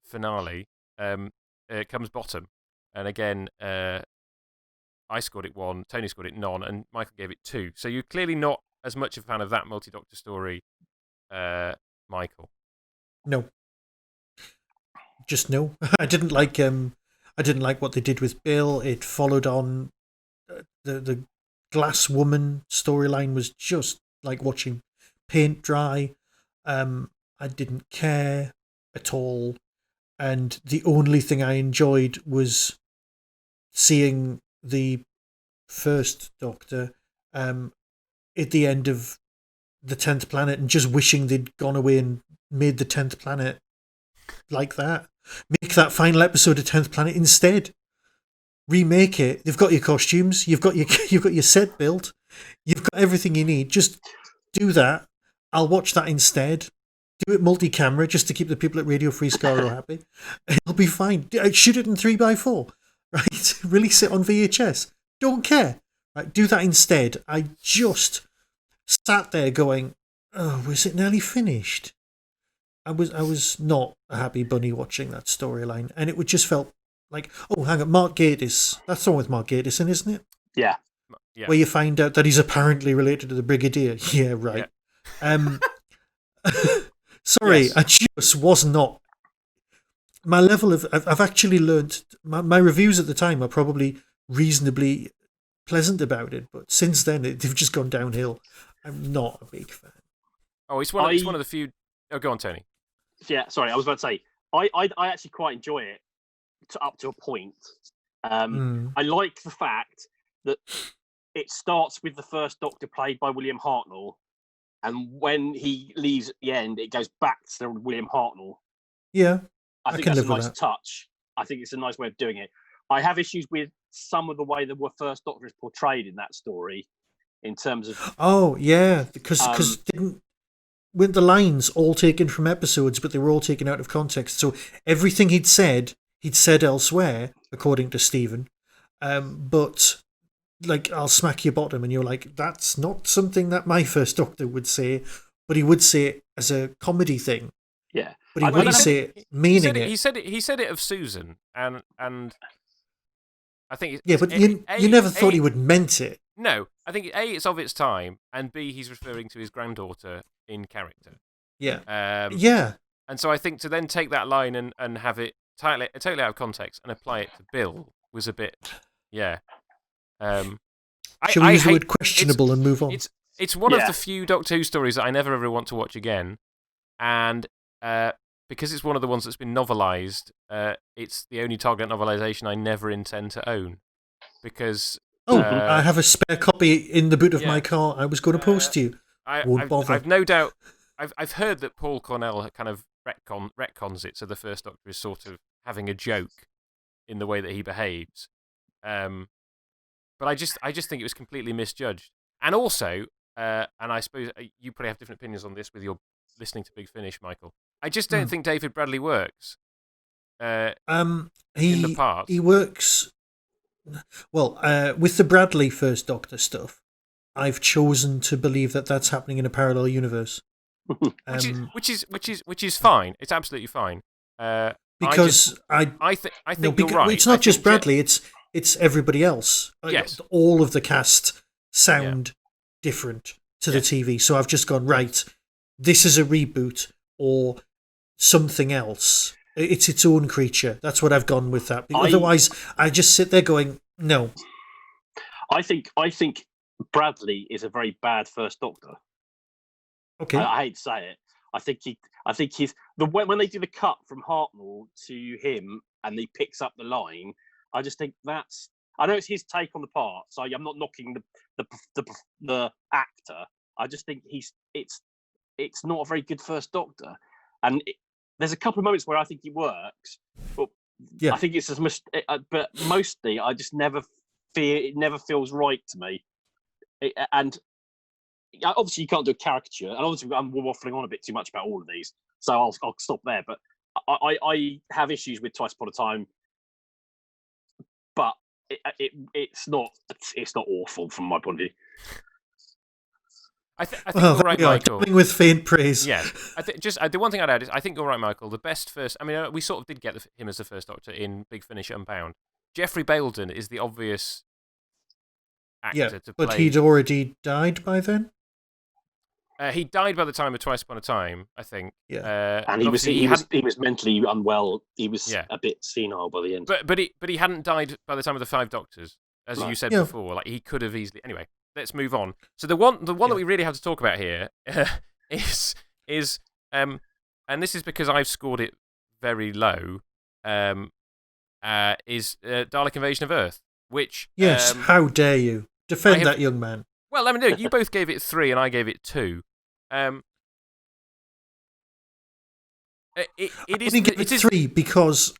finale, comes bottom. And again, I scored it 1, Tony scored it none, and Michael gave it 2. So you're clearly not as much a fan of that multi-Doctor story, Michael. No. Just no. I didn't like what they did with Bill. It followed on the Glass Woman storyline was just like watching paint dry. I didn't care at all, and the only thing I enjoyed was seeing the first Doctor at the end of the 10th planet and just wishing they'd gone away and made the 10th planet like that. Make that final episode of 10th Planet instead. Remake it. They've got your costumes. You've got your set built. You've got everything you need. Just do that. I'll watch that instead. Do it multi-camera just to keep the people at Radio Free Scaro happy. It'll be fine. Shoot it in 3x4. Right? Release it on VHS. Don't care. Right? Do that instead. I just sat there going, oh, was it nearly finished? I was not a happy bunny watching that storyline, and it just felt like, oh, hang on, Mark Gatiss. That's the one with Mark Gatiss in, isn't it? Yeah. Where you find out that he's apparently related to the Brigadier. Yeah, right. Yeah. Sorry, yes. I just was not. My level of... I've actually learned... My reviews at the time are probably reasonably pleasant about it, but since then, they've just gone downhill. I'm not a big fan. Oh, it's one of the few... Oh, go on, Tony. Yeah, sorry, I was about to say, I actually quite enjoy it up to a point. I like the fact that it starts with the first Doctor played by William Hartnell, and when he leaves at the end, it goes back to William Hartnell. Yeah, I think that's a nice touch. I think it's a nice way of doing it. I have issues with some of the way the first Doctor is portrayed in that story, in terms of... Oh, yeah, because weren't the lines all taken from episodes, but they were all taken out of context. So everything he'd said elsewhere, according to Stephen. But, like, I'll smack your bottom, and you're like, that's not something that my first Doctor would say, but he would say it as a comedy thing. Yeah. But he wouldn't say it meaning it. He said it of Susan, and I think... Yeah, but you never thought he would meant it. No, I think A, it's of its time, and B, he's referring to his granddaughter in character. Yeah. Yeah. And so I think to then take that line and have it totally out of context and apply it to Bill was a bit... Yeah. Shall we use the word questionable and move on? It's one of Yeah. the few Doctor Who stories that I never ever want to watch again, and because it's one of the ones that's been novelised, it's the only Target novelisation I never intend to own. Because I have a spare copy in the boot of my yeah. car. I was going to post to you. Won't bother. I've no doubt. I've heard that Paul Cornell kind of retcons it, so the First Doctor is sort of having a joke in the way that he behaves. But I just think it was completely misjudged. And also, and I suppose you probably have different opinions on this with your listening to Big Finish, Michael. I just don't think David Bradley works. In the part, he works well with the Bradley First Doctor stuff. I've chosen to believe that that's happening in a parallel universe, which is fine. It's absolutely fine. Because I think you're right. It's not just Bradley. It's everybody else. Yes. All of the cast sound different to the TV. So I've just gone, right, this is a reboot or something else. It's its own creature. That's what I've gone with that. Otherwise, I just sit there going, no. I think Bradley is a very bad First Doctor. Okay. I hate to say it. I think he's when they do the cut from Hartnell to him and he picks up the line. I just think that's. I know it's his take on the part, so I'm not knocking the actor. I just think it's not a very good First Doctor, and there's a couple of moments where I think he works, but I think it's but mostly I just never it never feels right to me, and obviously you can't do a caricature, and obviously I'm waffling on a bit too much about all of these, so I'll stop there. But I have issues with Twice Upon a Time, but it's not awful from my point of view. I think you're right, Michael. Coming with faint praise. Yeah, the one thing I'd add is I think you're right, Michael. The best first. I mean, we sort of did get him as the First Doctor in Big Finish Unbound. Jeffrey Baildon is the obvious actor to play. But he'd already died by then. He died by the time of Twice Upon a Time, I think. Yeah, and he was mentally unwell. He was a bit senile by the end. But he hadn't died by the time of the Five Doctors, as you said before. Like he could have easily. Anyway, let's move on. So the one that we really have to talk about here is and this is because I've scored it very low. Is Dalek Invasion of Earth, which how dare you defend that young man? Well, let me know. You both gave it 3 and I gave it 2. It is. I didn't give it 3 because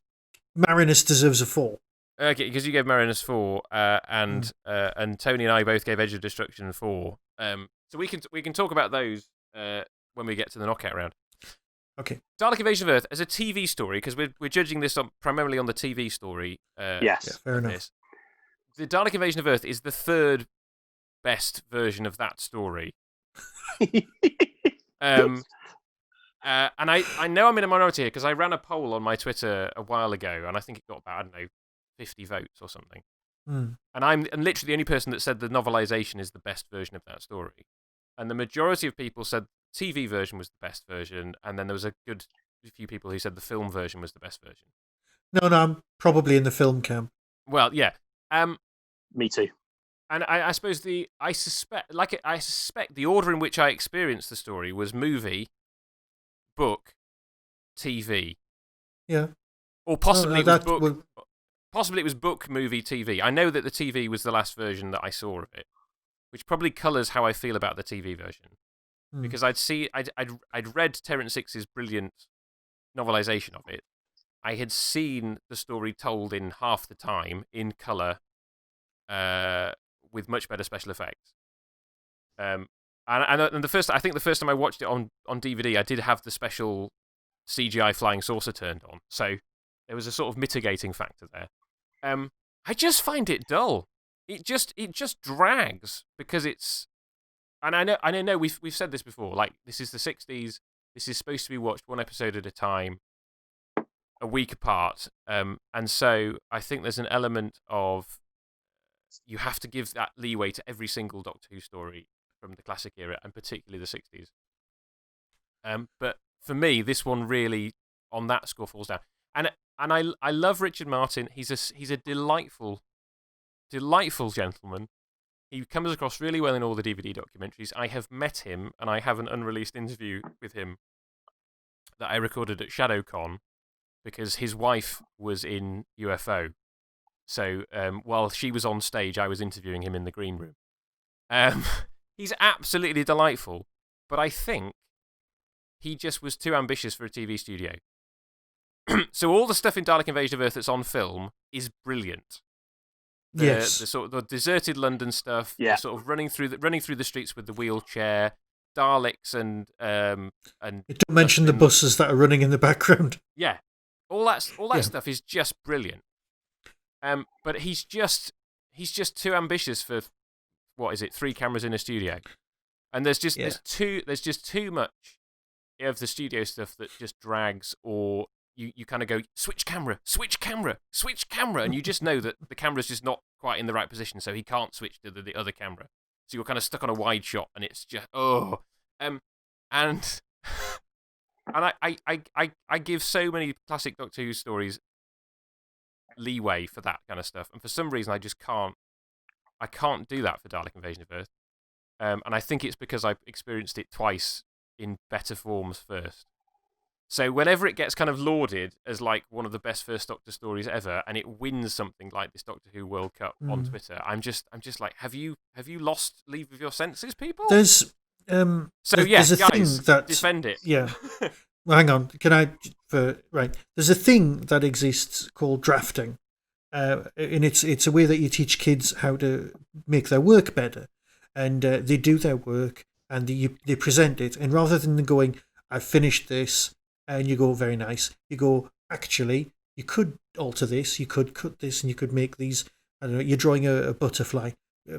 Marinus deserves a 4. Okay, because you gave Marinus 4, and Tony and I both gave Edge of Destruction 4. So we can talk about those when we get to the knockout round. Okay. Dalek Invasion of Earth as a TV story, because we're judging this primarily on the TV story. Yes, fair enough. The Dalek Invasion of Earth is the third best version of that story. And I know I'm in a minority here because I ran a poll on my Twitter a while ago, and I think it got about 50 votes or something. And I'm literally the only person that said the novelization is the best version of that story. And the majority of people said the TV version was the best version, and then there was a good few people who said the film version was the best version. No, I'm probably in the film camp. Well, yeah. Me too. And I suppose I suspect the order in which I experienced the story was movie, book, TV. Yeah. Or possibly it was book. Possibly it was book, movie, TV. I know that the TV was the last version that I saw of it, which probably colours how I feel about the TV version, because I'd read Terence Hicks's brilliant novelisation of it. I had seen the story told in half the time in colour. With much better special effects, and the first time I watched it on DVD, I did have the special CGI flying saucer turned on, so there was a sort of mitigating factor there. I just find it dull. It just drags because it's, and I know we've said this before. Like, this is the 60s. This is supposed to be watched one episode at a time, a week apart, and so I think there's an element of you have to give that leeway to every single Doctor Who story from the classic era, and particularly the 60s. But for me, this one really, on that score, falls down. And I love Richard Martin. He's a delightful gentleman. He comes across really well in all the DVD documentaries. I have met him, and I have an unreleased interview with him that I recorded at ShadowCon because his wife was in UFO. So while she was on stage, I was interviewing him in the green room. He's absolutely delightful, but I think he just was too ambitious for a TV studio. So all the stuff in Dalek Invasion of Earth that's on film is brilliant. The sort of the deserted London stuff, the sort of running through the streets with the wheelchair, Daleks and you don't mention the buses that are running in the background. Yeah, all that stuff is just brilliant. But he's just too ambitious for, what is it, 3 cameras in a studio, and there's just too much of the studio stuff that just drags, or you kind of go switch camera, and you just know that the camera's just not quite in the right position, so he can't switch to the other camera. So you're kind of stuck on a wide shot, and it's just and I give so many classic Doctor Who stories leeway for that kind of stuff, and for some reason I just can't do that for Dalek Invasion of Earth, and I think it's because I experienced it twice in better forms first. So whenever it gets kind of lauded as like one of the best first Doctor stories ever, and it wins something like this Doctor Who World Cup on Twitter, I'm just like, have you lost leave of your senses, people? There's there's a guys, thing that defend it. Yeah. Well, hang on. Can I? Right. There's a thing that exists called drafting, and it's a way that you teach kids how to make their work better, and they do their work and they present it, and rather than going, "I've finished this," and you go, "Very nice," you go, "Actually, you could alter this, you could cut this, and you could make these." I don't know. You're drawing a butterfly.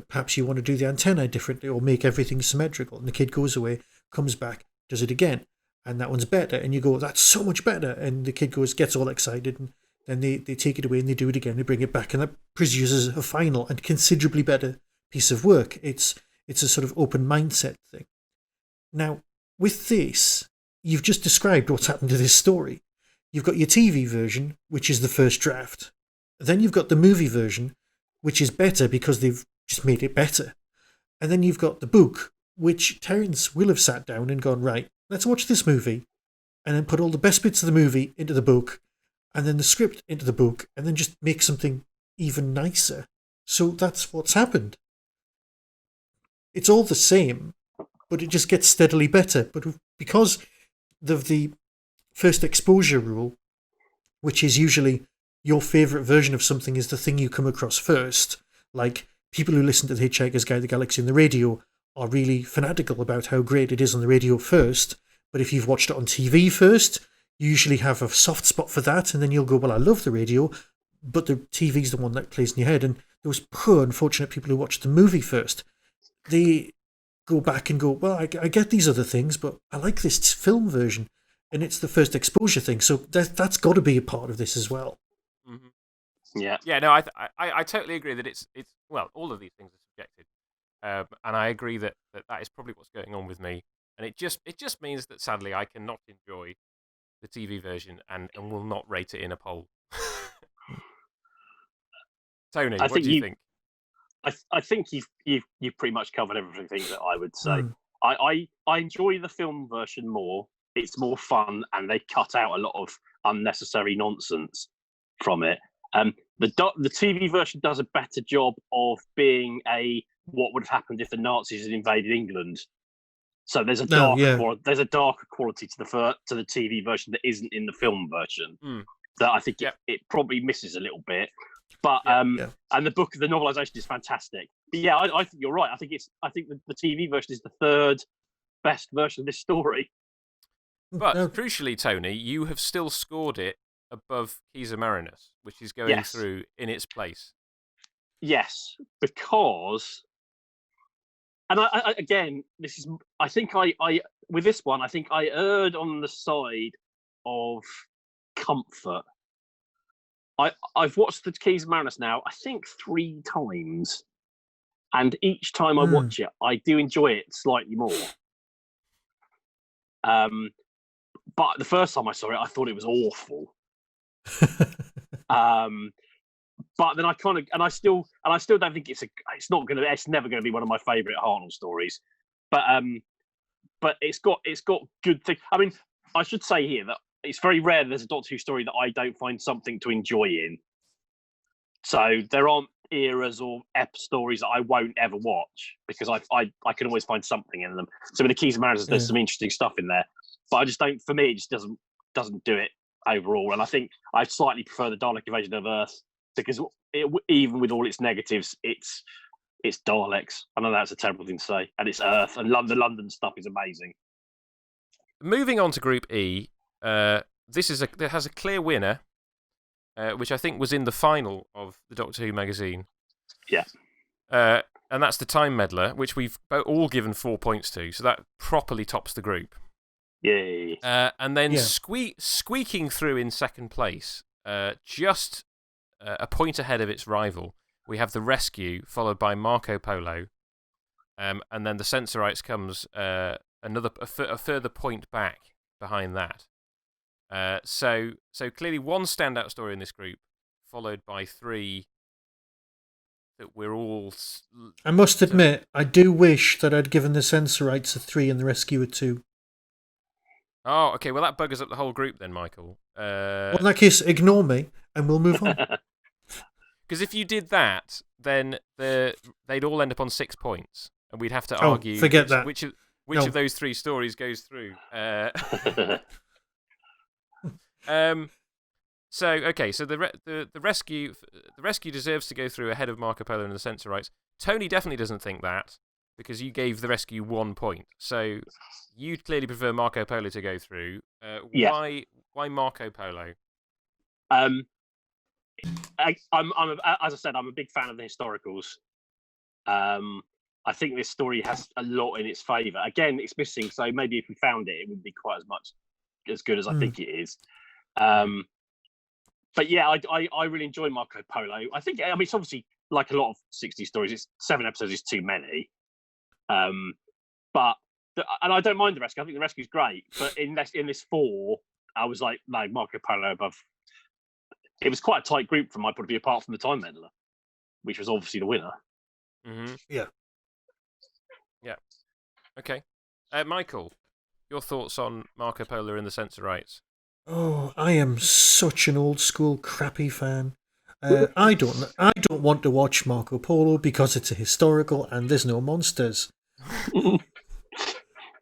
Perhaps you want to do the antennae differently, or make everything symmetrical. And the kid goes away, comes back, does it again. And that one's better, and you go, "That's so much better," and the kid gets all excited, and then they take it away and they do it again, they bring it back, and that produces a final and considerably better piece of work. It's a sort of open mindset thing. Now, with this, you've just described what's happened to this story. You've got your TV version, which is the first draft. Then you've got the movie version, which is better because they've just made it better. And then you've got the book, which Terence will have sat down and gone, "Right, let's watch this movie," and then put all the best bits of the movie into the book, and then the script into the book, and then just make something even nicer. So that's what's happened. It's all the same, but it just gets steadily better. But because of the first exposure rule, which is usually your favourite version of something is the thing you come across first, like people who listen to The Hitchhiker's Guide to the Galaxy on the radio are really fanatical about how great it is on the radio first, but if you've watched it on TV first, you usually have a soft spot for that, and then you'll go, "Well, I love the radio, but the TV's the one that plays in your head." And those poor, unfortunate people who watched the movie first, they go back and go, "Well, I get these other things, but I like this film version," and it's the first exposure thing, so that's got to be a part of this as well. Mm-hmm. Yeah. No, I totally agree that it's well, all of these things are subjective, and I agree that is probably what's going on with me, and it just means that sadly I cannot enjoy the TV version and will not rate it in a poll. Tony, what do you think? I think you've pretty much covered everything that I would say. I enjoy the film version more. It's more fun, and they cut out a lot of unnecessary nonsense from it. The TV version does a better job of being what would have happened if the Nazis had invaded England. So there's a darker quality to the TV version that isn't in the film version. That I think it probably misses a little bit. But and the novelization is fantastic. But yeah, I think you're right. I think the TV version is the third best version of this story. But crucially, Tony, you have still scored it above Keyser Marinus, which is going through in its place. Yes, because, and I again, this is. I think I with this one, I think I erred on the side of comfort. I've watched the Keyser Marinus now, I think 3 times, and each time I watch it, I do enjoy it slightly more. But the first time I saw it, I thought it was awful. but then I kind of, and I still don't think it's never going to be one of my favourite Hartnell stories. But it's got good things. I mean, I should say here that it's very rare there's a Doctor Who story that I don't find something to enjoy in. So there aren't eras or stories that I won't ever watch because I can always find something in them. So with the Keys of Mariners, there's some interesting stuff in there, but I just don't. For me, it just doesn't do it overall. And I think I slightly prefer the Dalek Invasion of Earth because even with all its negatives, it's Daleks. I know that's a terrible thing to say, and it's Earth, and the London stuff is amazing. Moving on to Group E, this has a clear winner, which I think was in the final of the Doctor Who magazine. Yeah. And that's the Time Meddler, which we've all given 4 points to, so that properly tops the group. Yay. And then squeaking through in second place, just a point ahead of its rival, we have The Rescue, followed by Marco Polo. And then The Sensorites comes a further point back behind that. So clearly one standout story in this group, followed by 3 that we're all... I must admit, I do wish that I'd given The Sensorites a 3 and The Rescue a 2. Oh, okay, well that buggers up the whole group then, Michael. Well, in that case, ignore me, and we'll move on. Because if you did that, then they'd all end up on 6 points, and we'd have to argue which of those 3 stories goes through. So the rescue deserves to go through ahead of Marco Polo and the Sensorites. Tony definitely doesn't think that because you gave the rescue 1 point. So you clearly prefer Marco Polo to go through. Why Marco Polo? As I said, I'm a big fan of the historicals. I think this story has a lot in its favour. Again, it's missing, so maybe if we found it, it wouldn't be quite as good as I think it is. But yeah, I really enjoy Marco Polo. I think, I mean, it's obviously like a lot of 60 stories. It's 7 episodes is too many. And I don't mind The Rescue. I think The Rescue's great. But in this 4, I was like, no, Marco Polo above. It was quite a tight group from my point of view, apart from the Time Meddler, which was obviously the winner. Mm-hmm. Yeah. Okay. Michael, your thoughts on Marco Polo and the Sensorites? Oh, I am such an old school crappy fan. I don't want to watch Marco Polo because it's a historical and there's no monsters.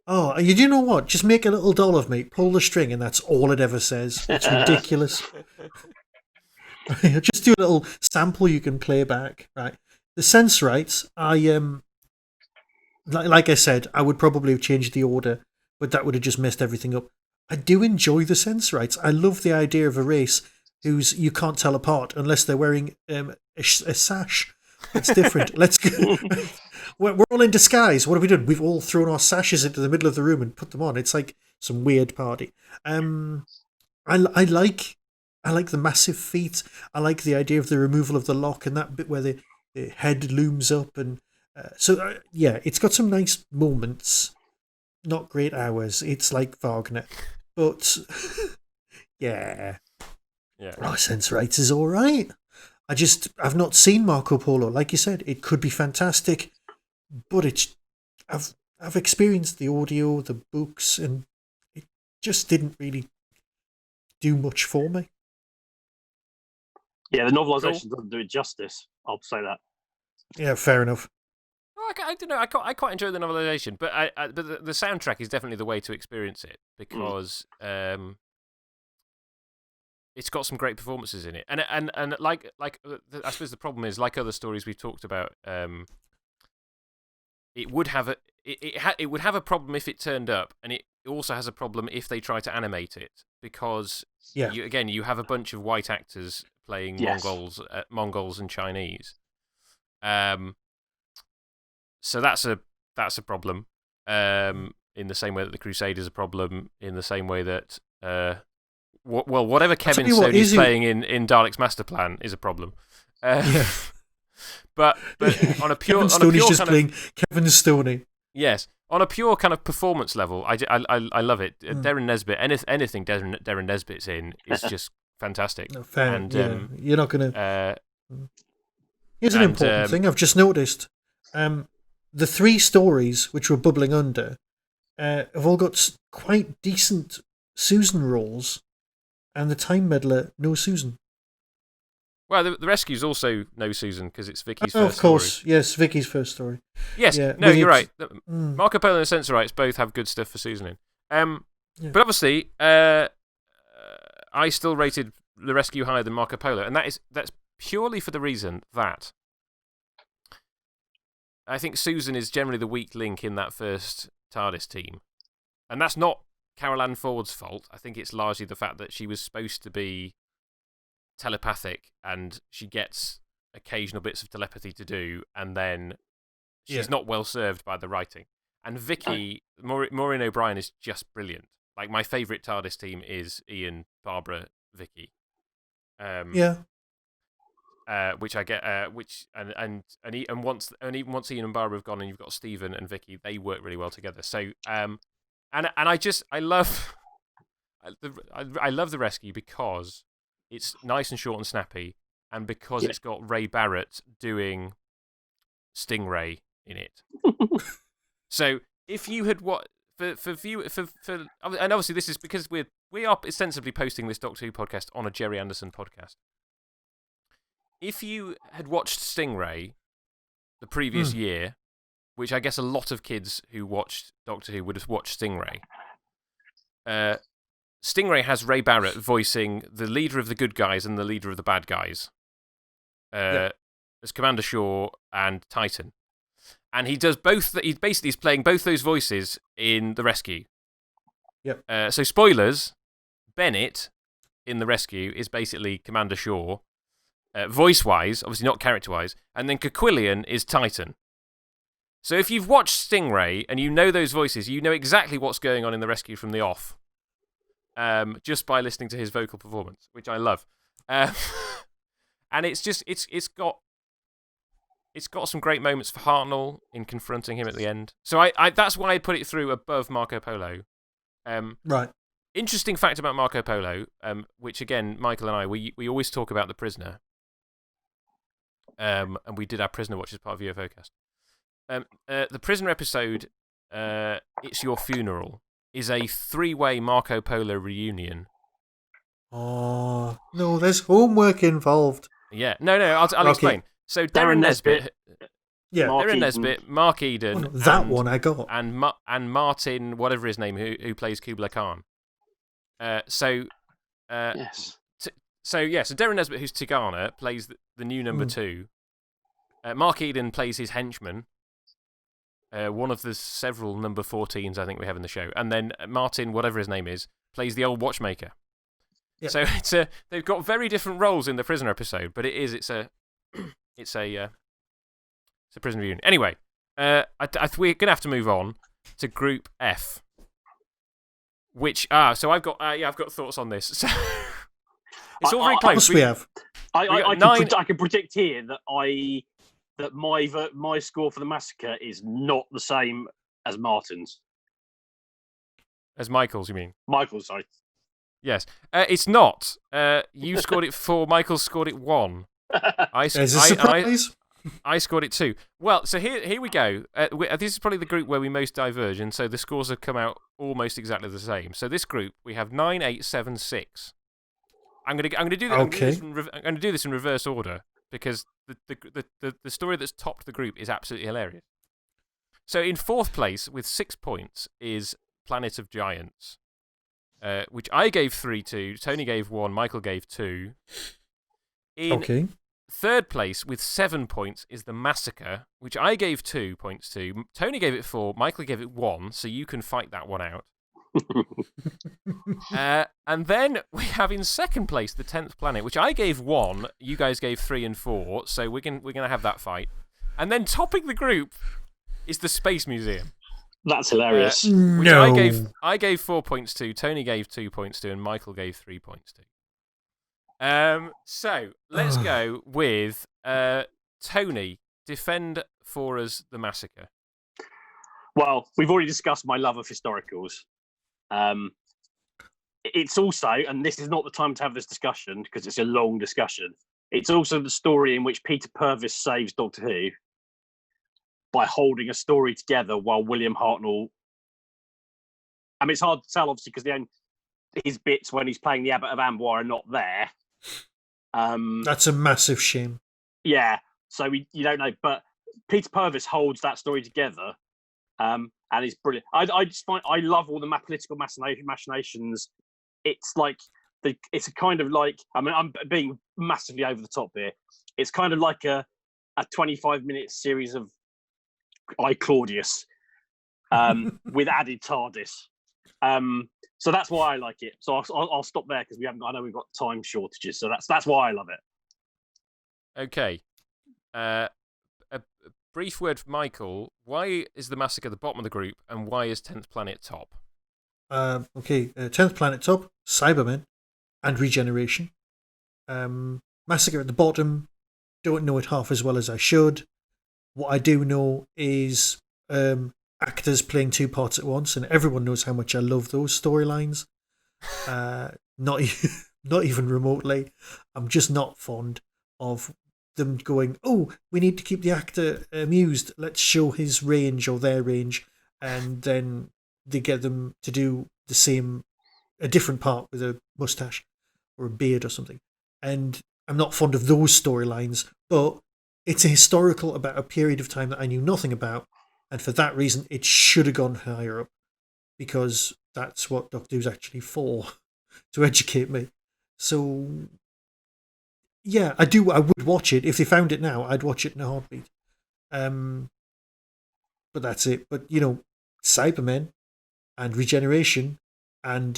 Oh, you know what? Just make a little doll of me, pull the string, and that's all it ever says. It's ridiculous. Just do a little sample you can play back. Right. The Sensorites, like I said, I would probably have changed the order, but that would have just messed everything up. I do enjoy the Sensorites. I love the idea of a race whose you can't tell apart unless they're wearing a sash. It's different. Let's go. We're all in disguise. What have we done? We've all thrown our sashes into the middle of the room and put them on. It's like some weird party. I like the massive feet. I like the idea of the removal of the lock and that bit where the head looms up. And it's got some nice moments. Not great hours. It's like Wagner. But, yeah. Sensorites is all right. I've not seen Marco Polo. Like you said, it could be fantastic. But I've experienced the audio, the books, and it just didn't really do much for me. Yeah, the novelisation doesn't do it justice. I'll say that. Yeah, fair enough. I don't know. I quite enjoy the novelisation, but the soundtrack is definitely the way to experience it because it's got some great performances in it, and like I suppose the problem is, like other stories we've talked about, it would have a problem if it turned up, and it also has a problem if they try to animate it because you have a bunch of white actors playing Mongols and Chinese. So that's a problem. In the same way that the Crusade is a problem, in the same way that whatever Kevin Stoney's playing in Dalek's Master Plan is a problem. But on a pure, playing Kevin Stoney. Yes, on a pure kind of performance level, I love it. Darren Nesbitt, anything Darren Nesbitt's in is just fantastic. No, fair. And you're not gonna. Here's an important thing I've just noticed. The 3 stories which were bubbling under have all got quite decent Susan roles, and the Time Meddler, no Susan. Well, the Rescue's also no Susan because it's Vicky's first story. Of course, story. Yes, Vicky's first story. Yes, yeah, no, you're right. Marco Polo and the Sensorites both have good stuff for Susan in. But obviously, I still rated the Rescue higher than Marco Polo, and that's purely for the reason that I think Susan is generally the weak link in that first TARDIS team. And that's not Carol Ann Ford's fault. I think it's largely the fact that she was supposed to be telepathic and she gets occasional bits of telepathy to do, and then she's not well served by the writing. And Vicky, Maureen O'Brien is just brilliant. Like, my favourite TARDIS team is Ian, Barbara, Vicky. Which I get, even once Ian and Barbara have gone and you've got Stephen and Vicky, they work really well together. So, I love the Rescue because it's nice and short and snappy, and because it's got Ray Barrett doing Stingray in it. So, if you had and obviously this is because we are ostensibly posting this Doctor Who podcast on a Jerry Anderson podcast. If you had watched Stingray the previous year, which I guess a lot of kids who watched Doctor Who would have watched Stingray, Stingray has Ray Barrett voicing the leader of the good guys and the leader of the bad guys, as Commander Shaw and Titan. And he does both. He basically is playing both those voices in The Rescue. Yep. So spoilers, Bennett in The Rescue is basically Commander Shaw. Voice-wise, obviously not character-wise, and then Quillian is Titan. So if you've watched Stingray and you know those voices, you know exactly what's going on in The Rescue from the off, just by listening to his vocal performance, which I love. And it's got some great moments for Hartnell in confronting him at the end. So I that's why I put it through above Marco Polo. Right. Interesting fact about Marco Polo, which again, Michael and I, we always talk about The Prisoner. And we did our Prisoner watch as part of UFOcast. The Prisoner episode, It's Your Funeral, is a 3-way Marco Polo reunion. Oh, no, there's homework involved. Yeah, no, I'll explain. So Darren Nesbitt, Darren Nesbitt, Mark Eden, one I got, and Martin, whatever his name, who plays Kubla Khan. So Darren Nesbitt, who's Tigana, plays the new number 2. Mark Eden plays his henchman, one of the several number 14s I think we have in the show, and then Martin, whatever his name is, plays the old watchmaker. Yep. So they've got very different roles in the Prisoner episode, but it's a prison reunion. Anyway, we're gonna have to move on to Group F, which so I've got thoughts on this. So it's all very close. We have. I can predict here that my score for the massacre is not the same as Martin's. As Michael's, you mean? Michael's, sorry. Yes, it's not. You scored it 4. Michael scored it 1. There's a surprise. I scored it 2. Well, so here we go. This is probably the group where we most diverge, and so the scores have come out almost exactly the same. So this group, we have 9, 8, 7, 6. I'm gonna do this in reverse order because the story that's topped the group is absolutely hilarious. So in 4th place with 6 points is Planet of Giants, which I gave 3 to. Tony gave 1. Michael gave 2. In 3rd place with 7 points is The Massacre, which I gave 2 points to. Tony gave it 4. Michael gave it 1. So you can fight that one out. And then we have in 2nd place The 10th Planet, which I gave 1. You guys gave 3 and 4. So we're gonna have that fight. And then topping the group is The Space Museum. That's hilarious. Which I gave 4 points to. Tony gave 2 points to, and Michael gave 3 points to. So let's go with Tony. Defend for us The Massacre. Well, we've already discussed my love of historicals. It's also, and this is not the time to have this discussion because it's a long discussion. It's also the story in which Peter Purvis saves Doctor Who by holding a story together while William Hartnell. I mean, it's hard to tell, obviously, because his bits when he's playing the Abbot of Amboise are not there. That's a massive shame. Yeah, so you don't know, but Peter Purvis holds that story together, and it's brilliant. I just find I love all the political machinations. It's like it's a kind of like, I mean, I'm being massively over the top here. It's kind of like a 25-minute series of I Claudius, with added TARDIS. So that's why I like it. So I'll stop there because I know we've got time shortages. So that's why I love it. Okay. A brief word for Michael. Why is the Massacre at the bottom of the group, and why is 10th Planet top? Okay, 10th Planet top, Cybermen, and Regeneration. Massacre at the bottom, don't know it half as well as I should. What I do know is actors playing two parts at once, and everyone knows how much I love those storylines. Not even remotely. I'm just not fond of them going, oh, we need to keep the actor amused. Let's show his range or their range, and then they get them to do a different part with a mustache or a beard or something. And I'm not fond of those storylines, but it's a historical about a period of time that I knew nothing about, and for that reason, it should have gone higher up, because that's what Doctor Who's actually for, to educate me. So, yeah, I would watch it. If they found it now, I'd watch it in a heartbeat. But that's it. But, Cybermen and Regeneration and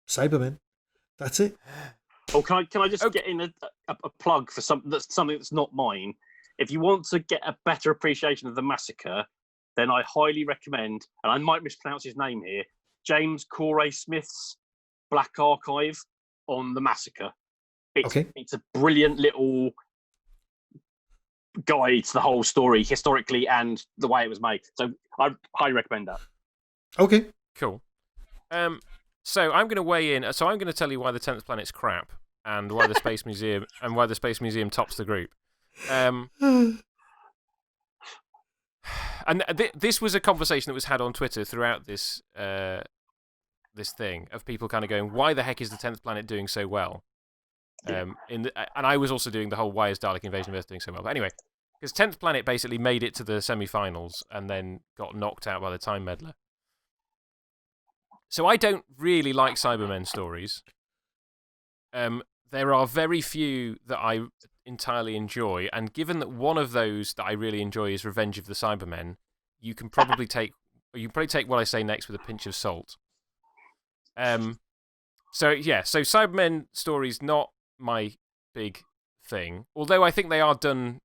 Cybermen, that's it. Oh, can I just get in a plug for something that's not mine? If you want to get a better appreciation of the Massacre, then I highly recommend, and I might mispronounce his name here, James Corey Smith's Black Archive on the Massacre. It's a brilliant little guide to the whole story, historically and the way it was made. So I highly recommend that. Okay. Cool. So I'm going to weigh in. So I'm going to tell you why the 10th Planet's crap, and why the Space Museum tops the group. And this was a conversation that was had on Twitter throughout this thing of people kind of going, why the heck is the 10th Planet doing so well? And I was also doing the whole why is Dalek Invasion of Earth doing so well? But anyway, because 10th Planet basically made it to the semi-finals and then got knocked out by the Time Meddler. So I don't really like Cybermen stories. There are very few that I entirely enjoy, and given that one of those that I really enjoy is Revenge of the Cybermen, you can probably take what I say next with a pinch of salt. So Cybermen stories not my big thing, although I think they are done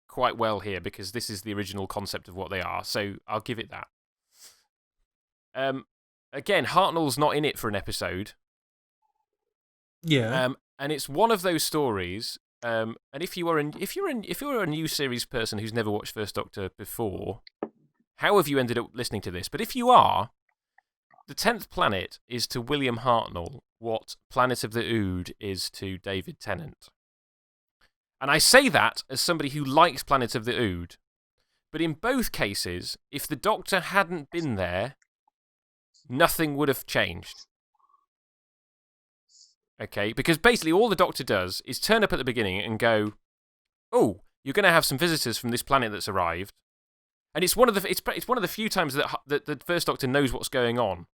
quite well here because this is the original concept of what they are, so I'll give it that. Again, Hartnell's not in it for an episode. Yeah. And it's one of those stories. And if you're a new series person who's never watched First Doctor before, how have you ended up listening to this? But if you are, the 10th Planet is to William Hartnell what Planet of the Ood is to David Tennant. And I say that as somebody who likes Planet of the Ood. But in both cases, if the Doctor hadn't been there, nothing would have changed. Okay, because basically all the Doctor does is turn up at the beginning and go, "Oh, you're going to have some visitors from this planet that's arrived," and it's one of the few times that the First Doctor knows what's going on,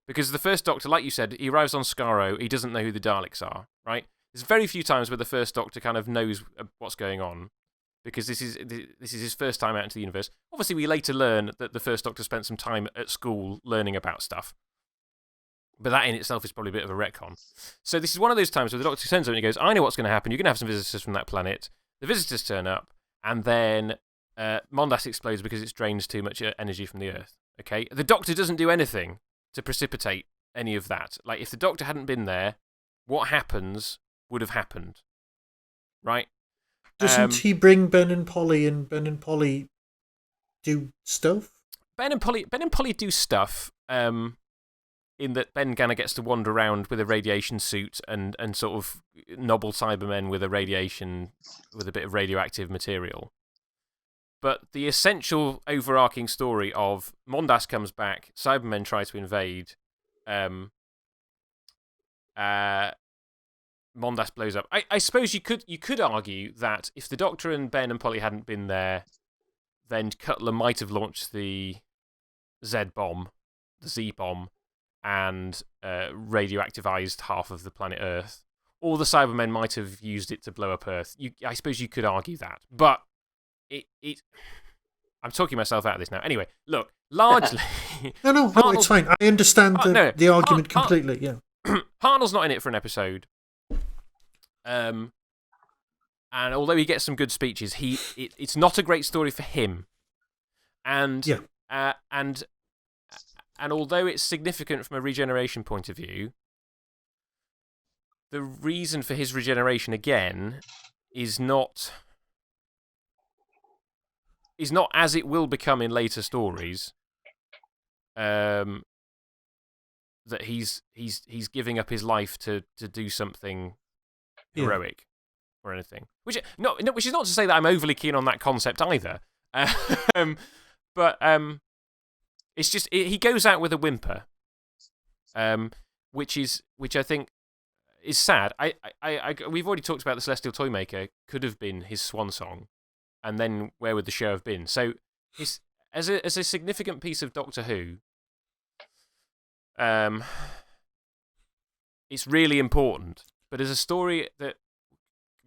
because the First Doctor, like you said, he arrives on Skaro, he doesn't know who the Daleks are, right? There's very few times where the First Doctor kind of knows what's going on, because this is his first time out into the universe. Obviously, we later learn that the First Doctor spent some time at school learning about stuff. But that in itself is probably a bit of a retcon. So this is one of those times where the Doctor turns up and he goes, I know what's going to happen. You're going to have some visitors from that planet. The visitors turn up, and then Mondas explodes because it drains too much energy from the Earth. Okay, the Doctor doesn't do anything to precipitate any of that. Like, if the Doctor hadn't been there, what happens would have happened. Right? Doesn't he bring Ben and Polly do stuff? Ben and Polly do stuff. in that Ben kind of gets to wander around with a radiation suit and sort of nobble Cybermen with a bit of radioactive material. But the essential overarching story of Mondas comes back, Cybermen try to invade, Mondas blows up. I suppose you could argue that if the Doctor and Ben and Polly hadn't been there, then Cutler might have launched the Z-bomb, the Z-bomb, and radioactivized half of the planet Earth. Or the Cybermen might have used it to blow up Earth. I suppose you could argue that. But I'm talking myself out of this now. Anyway, look, largely... No, it's fine. I understand the argument completely, yeah. Hartnell's not in it for an episode. And although he gets some good speeches, it's not a great story for him. And and although it's significant from a regeneration point of view, the reason for his regeneration again is not as it will become in later stories. That he's giving up his life to do something heroic or anything. Which is not to say that I'm overly keen on that concept either. But it's just he goes out with a whimper, which I think is sad. We've already talked about the Celestial Toymaker could have been his swan song, and then where would the show have been? So it's as a significant piece of Doctor Who. It's really important, but as a story that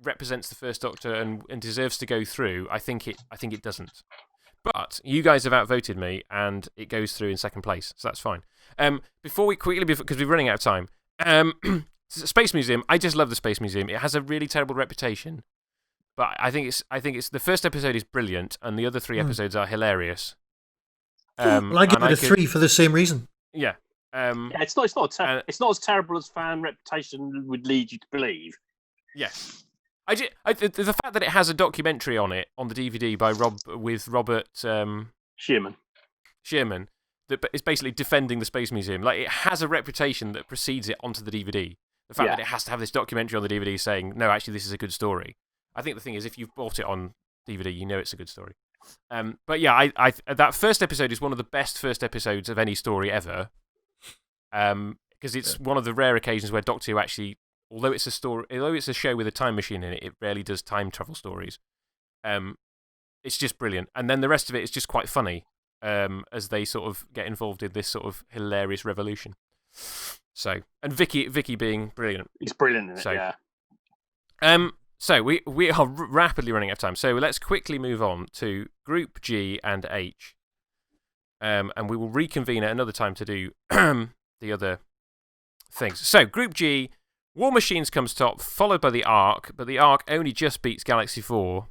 represents the First Doctor and deserves to go through, I think it doesn't. But you guys have outvoted me, and it goes through in second place, so that's fine. Before we quickly, because we're running out of time, Space Museum. I just love the Space Museum. It has a really terrible reputation, but I think it's the first episode is brilliant, and the other 3 episodes are hilarious. Well, I give it a 3 for the same reason. Yeah. It's not as terrible as fan reputation would lead you to believe. Yes. The fact that it has a documentary on it on the DVD by Robert Shearman, that is basically defending the Space Museum. Like, it has a reputation that precedes it onto the DVD. The fact that it has to have this documentary on the DVD saying, no, actually, this is a good story. I think the thing is, if you've bought it on DVD, you know it's a good story. But yeah, that first episode is one of the best first episodes of any story ever. Because it's one of the rare occasions where Doctor Who actually, although it's a show with a time machine in it, it rarely does time travel stories. It's just brilliant, and then the rest of it is just quite funny, as they sort of get involved in this sort of hilarious revolution. So, and Vicky being brilliant. He's brilliant in it. Yeah. So we are rapidly running out of time. So let's quickly move on to Group G and H, and we will reconvene at another time to do the other things. So, Group G, War Machines comes top, followed by the Ark, but the Ark only just beats Galaxy 4,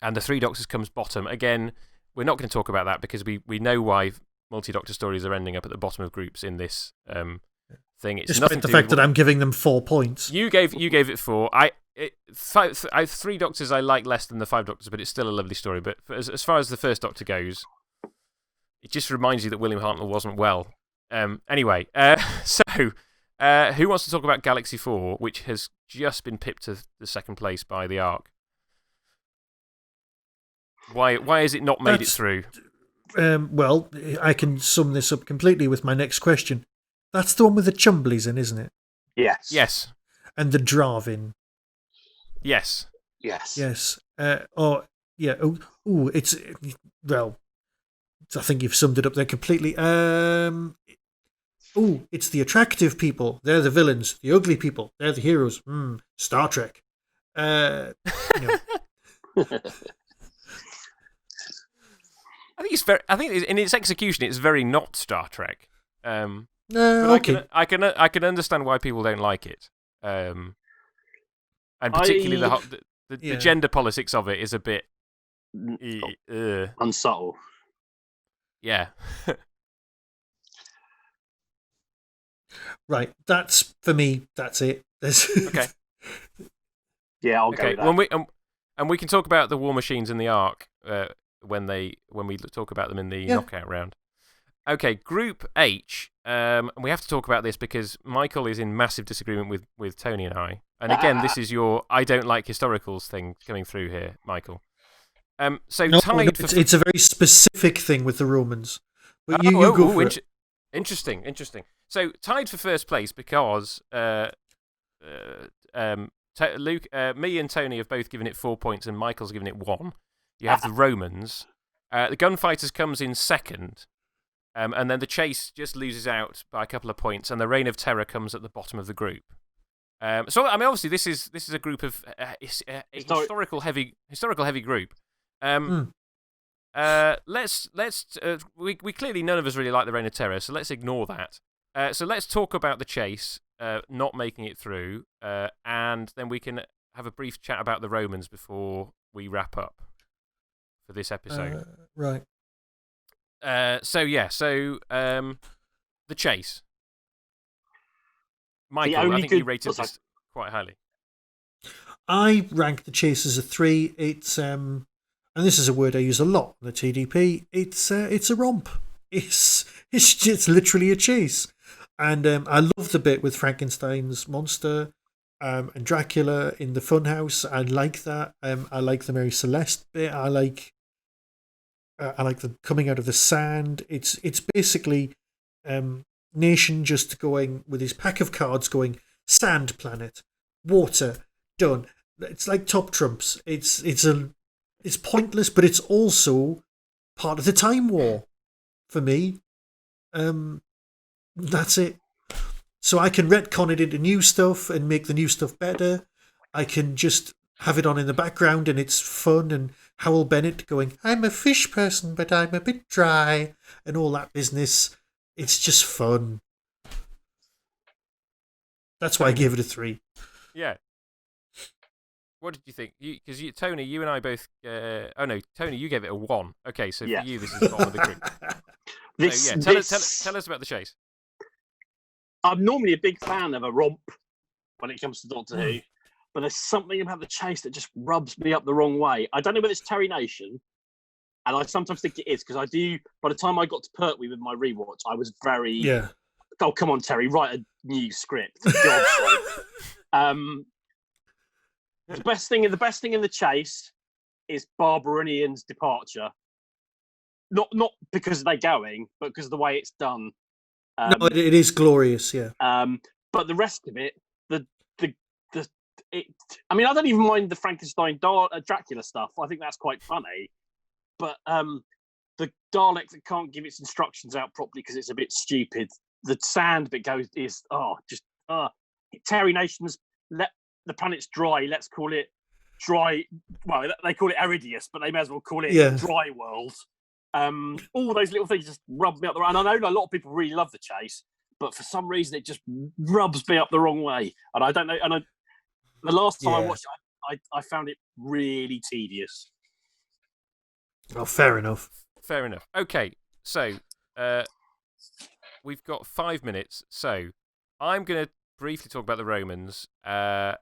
and the Three Doctors comes bottom. Again, we're not going to talk about that because we know why multi-Doctor stories are ending up at the bottom of groups in this thing. It's despite the fact that I'm giving them 4 points. You gave it 4. Three Doctors I like less than the 5 Doctors, but it's still a lovely story. But as far as the First Doctor goes, it just reminds you that William Hartnell wasn't well. Anyway, so who wants to talk about Galaxy 4, which has just been pipped to the second place by the Ark? Why has it not made it through? Well, I can sum this up completely with my next question. That's the one with the Chumbleys in, isn't it? Yes. Yes. And the Dravin. Yes. Yes. Yes. Yeah. Oh, it's, well, I think you've summed it up there completely. It's the attractive people. They're the villains. The ugly people. They're the heroes. Star Trek. I think in its execution, it's very not Star Trek. Okay. I can understand why people don't like it. And particularly the gender politics of it is a bit unsubtle. Yeah. Right. That's for me. That's it. Okay. Yeah, I'll go with that. And we can talk about the War Machines and the Ark when we talk about them in the knockout round. Okay, Group H. We have to talk about this because Michael is in massive disagreement with Tony and I. And again, this is your I don't like historicals thing coming through here, Michael. Tied for... It's a very specific thing with the Romans. But you go for it. Interesting. So tied for first place because Luke, me and Tony have both given it 4 points, and Michael's given it 1. You have the Romans. The Gunfighters comes in second, and then the Chase just loses out by a couple of points, and the Reign of Terror comes at the bottom of the group. So I mean, obviously, this is a group of historical heavy group. We clearly none of us really like the Reign of Terror, so let's ignore that. So let's talk about the Chase not making it through, and then we can have a brief chat about the Romans before we wrap up for this episode. Right. The Chase. Michael, I think you rated this quite highly. I rank the Chase as a 3. It's and this is a word I use a lot on the TDP. It's a romp. It's literally a chase, and I love the bit with Frankenstein's monster and Dracula in the funhouse. I like that. I like the Mary Celeste bit. I like them coming out of the sand. It's basically Nation just going with his pack of cards, going sand planet, water, done. It's like top trumps. It's pointless, but it's also part of the time war for me. That's it. So I can retcon it into new stuff and make the new stuff better. I can just have it on in the background and it's fun, and Howell Bennett going, I'm a fish person, but I'm a bit dry, and all that business. It's just fun. That's why I gave it a 3. Yeah. What did you think? Because Tony, you and I both... Tony, you gave it a 1. Okay, so for you, this is the bottom of the group. Tell us about the Chase. I'm normally a big fan of a romp when it comes to Doctor Who, but there's something about the Chase that just rubs me up the wrong way. I don't know whether it's Terry Nation, and I sometimes think it is, because I do... By the time I got to Pertwee with my rewatch, I was very... Yeah. Oh, come on, Terry, write a new script. God's sake. The best thing in the Chase is Barbara and Ian's departure. Not because they're going, but because of the way it's done. No, it is glorious, yeah. But the rest of it, I mean, I don't even mind the Frankenstein Dracula stuff. I think that's quite funny. But the Dalek that can't give its instructions out properly because it's a bit stupid. The sand bit Terry Nation's let the planet's dry. Let's call it dry. Well, they call it Aridius, but they may as well call it Dry World. All those little things just rub me up the wrong. And I know a lot of people really love the Chase, but for some reason it just rubs me up the wrong way. And I don't know. And the last time I watched it, I found it really tedious. Oh, fair enough. Okay, so we've got 5 minutes. So I'm going to briefly talk about the Romans. I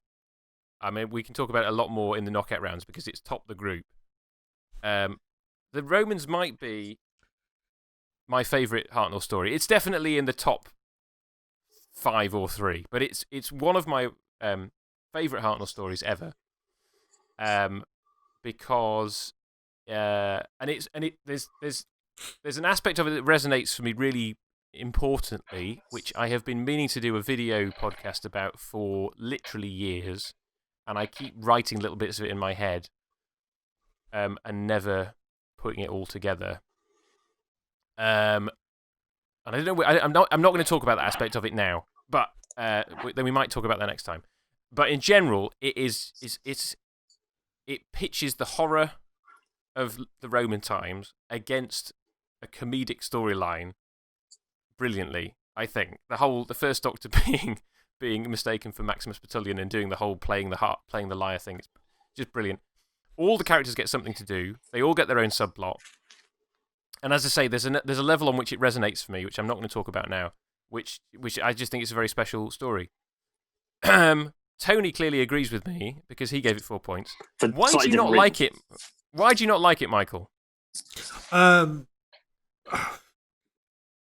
mean, we can talk about it a lot more in the knockout rounds because it's top the group. The Romans might be my favourite Hartnell story. It's definitely in the top 5 or 3, but it's one of my favourite Hartnell stories ever. Because there's an aspect of it that resonates for me really importantly, which I have been meaning to do a video podcast about for literally years, and I keep writing little bits of it in my head, and never putting it all together. And I don't know. I'm not going to talk about that aspect of it now, but then we might talk about that next time. But in general, it pitches the horror of the Roman times against a comedic storyline brilliantly. I think the first Doctor being mistaken for Maximus Petullian and doing the whole playing the liar thing is just brilliant. All the characters get something to do. They all get their own subplot. And as I say, there's a level on which it resonates for me, which I'm not going to talk about now, which I just think it's a very special story. Tony clearly agrees with me because he gave it 4 points. Why do you not like it? Why do you not like it, Michael?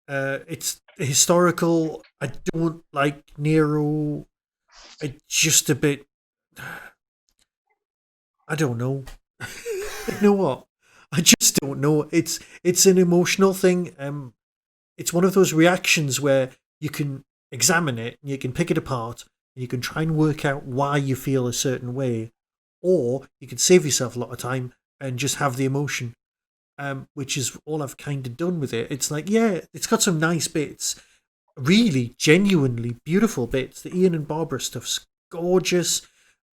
It's historical. I don't like Nero. It's just a bit. I don't know. You know what? I just don't know. It's an emotional thing. It's one of those reactions where you can examine it, and you can pick it apart, and you can try and work out why you feel a certain way, or you can save yourself a lot of time and just have the emotion, which is all I've kind of done with it. It's like, yeah, it's got some nice bits, really genuinely beautiful bits. The Ian and Barbara stuff's gorgeous.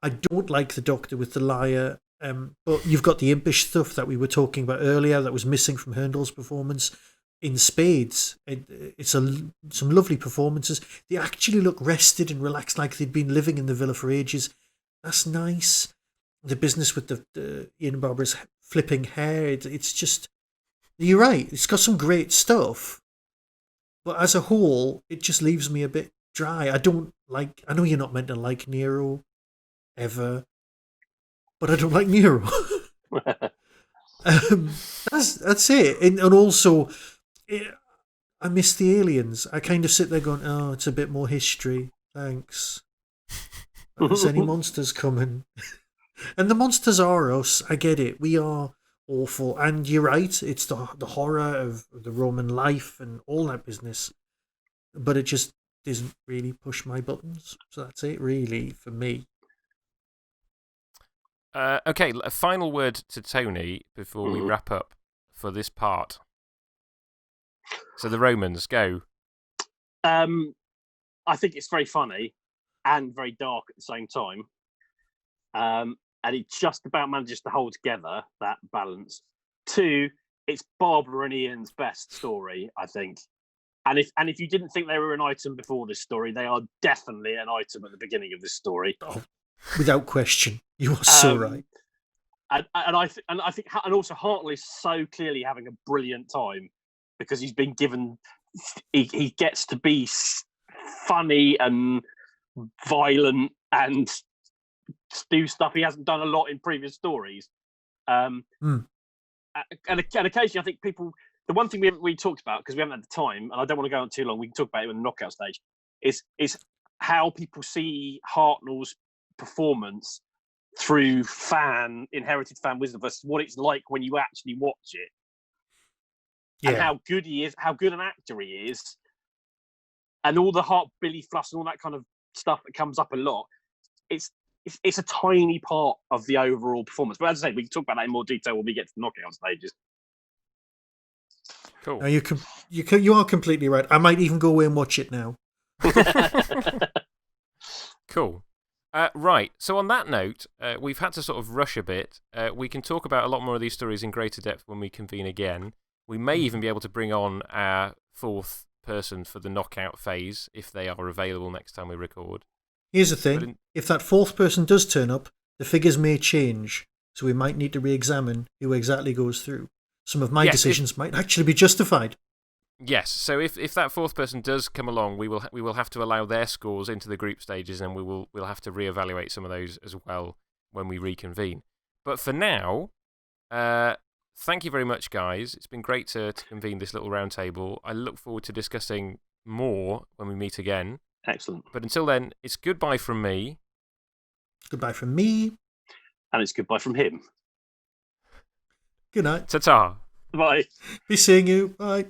I don't like the Doctor with the lyre, but you've got the impish stuff that we were talking about earlier that was missing from Herndel's performance in spades. It's some lovely performances. They actually look rested and relaxed, like they'd been living in the villa for ages. That's nice. The business with the Ian and Barbara's flipping hair, it's just, you're right, it's got some great stuff, but as a whole, it just leaves me a bit dry. I know you're not meant to like Nero, ever, but I don't like Nero. That's it. And also, I miss the aliens. I kind of sit there going, oh, it's a bit more history. Thanks. There's any monsters coming? And the monsters are us. I get it. We are awful. And you're right. It's the horror of the Roman life and all that business. But it just doesn't really push my buttons. So that's it, really, for me. Okay, a final word to Tony before we wrap up for this part. So the Romans, go. I think it's very funny and very dark at the same time. And it just about manages to hold together that balance. 2, it's Barbara and Ian's best story, I think. And if you didn't think they were an item before this story, they are definitely an item at the beginning of this story. Oh, without question, you are so right. And I think also Hartley is so clearly having a brilliant time because he's been given. He gets to be funny and violent and do stuff he hasn't done a lot in previous stories. And occasionally, I think people. The one thing we talked about, because we haven't had the time, and I don't want to go on too long, we can talk about it in the knockout stage, is how people see Hartnell's performance through inherited fan wisdom versus what it's like when you actually watch it. Yeah. And how good he is, how good an actor he is, and all the Hart Billy Fluss and all that kind of stuff that comes up a lot. It's a tiny part of the overall performance. But as I say, we can talk about that in more detail when we get to the knockout stages. Cool. No, you are completely right. I might even go away and watch it now. Cool. Right. So on that note, we've had to sort of rush a bit. We can talk about a lot more of these stories in greater depth when we convene again. We may even be able to bring on our fourth person for the knockout phase if they are available next time we record. Here's the thing. If that fourth person does turn up, the figures may change. So we might need to re-examine who exactly goes through. Some of my decisions might actually be justified. Yes, so if that fourth person does come along, we will have to allow their scores into the group stages, and we'll have to reevaluate some of those as well when we reconvene. But for now, thank you very much, guys. It's been great to convene this little roundtable. I look forward to discussing more when we meet again. Excellent. But until then, it's goodbye from me. Goodbye from me. And it's goodbye from him. Good night. Ta-ta. Bye. Be seeing you. Bye.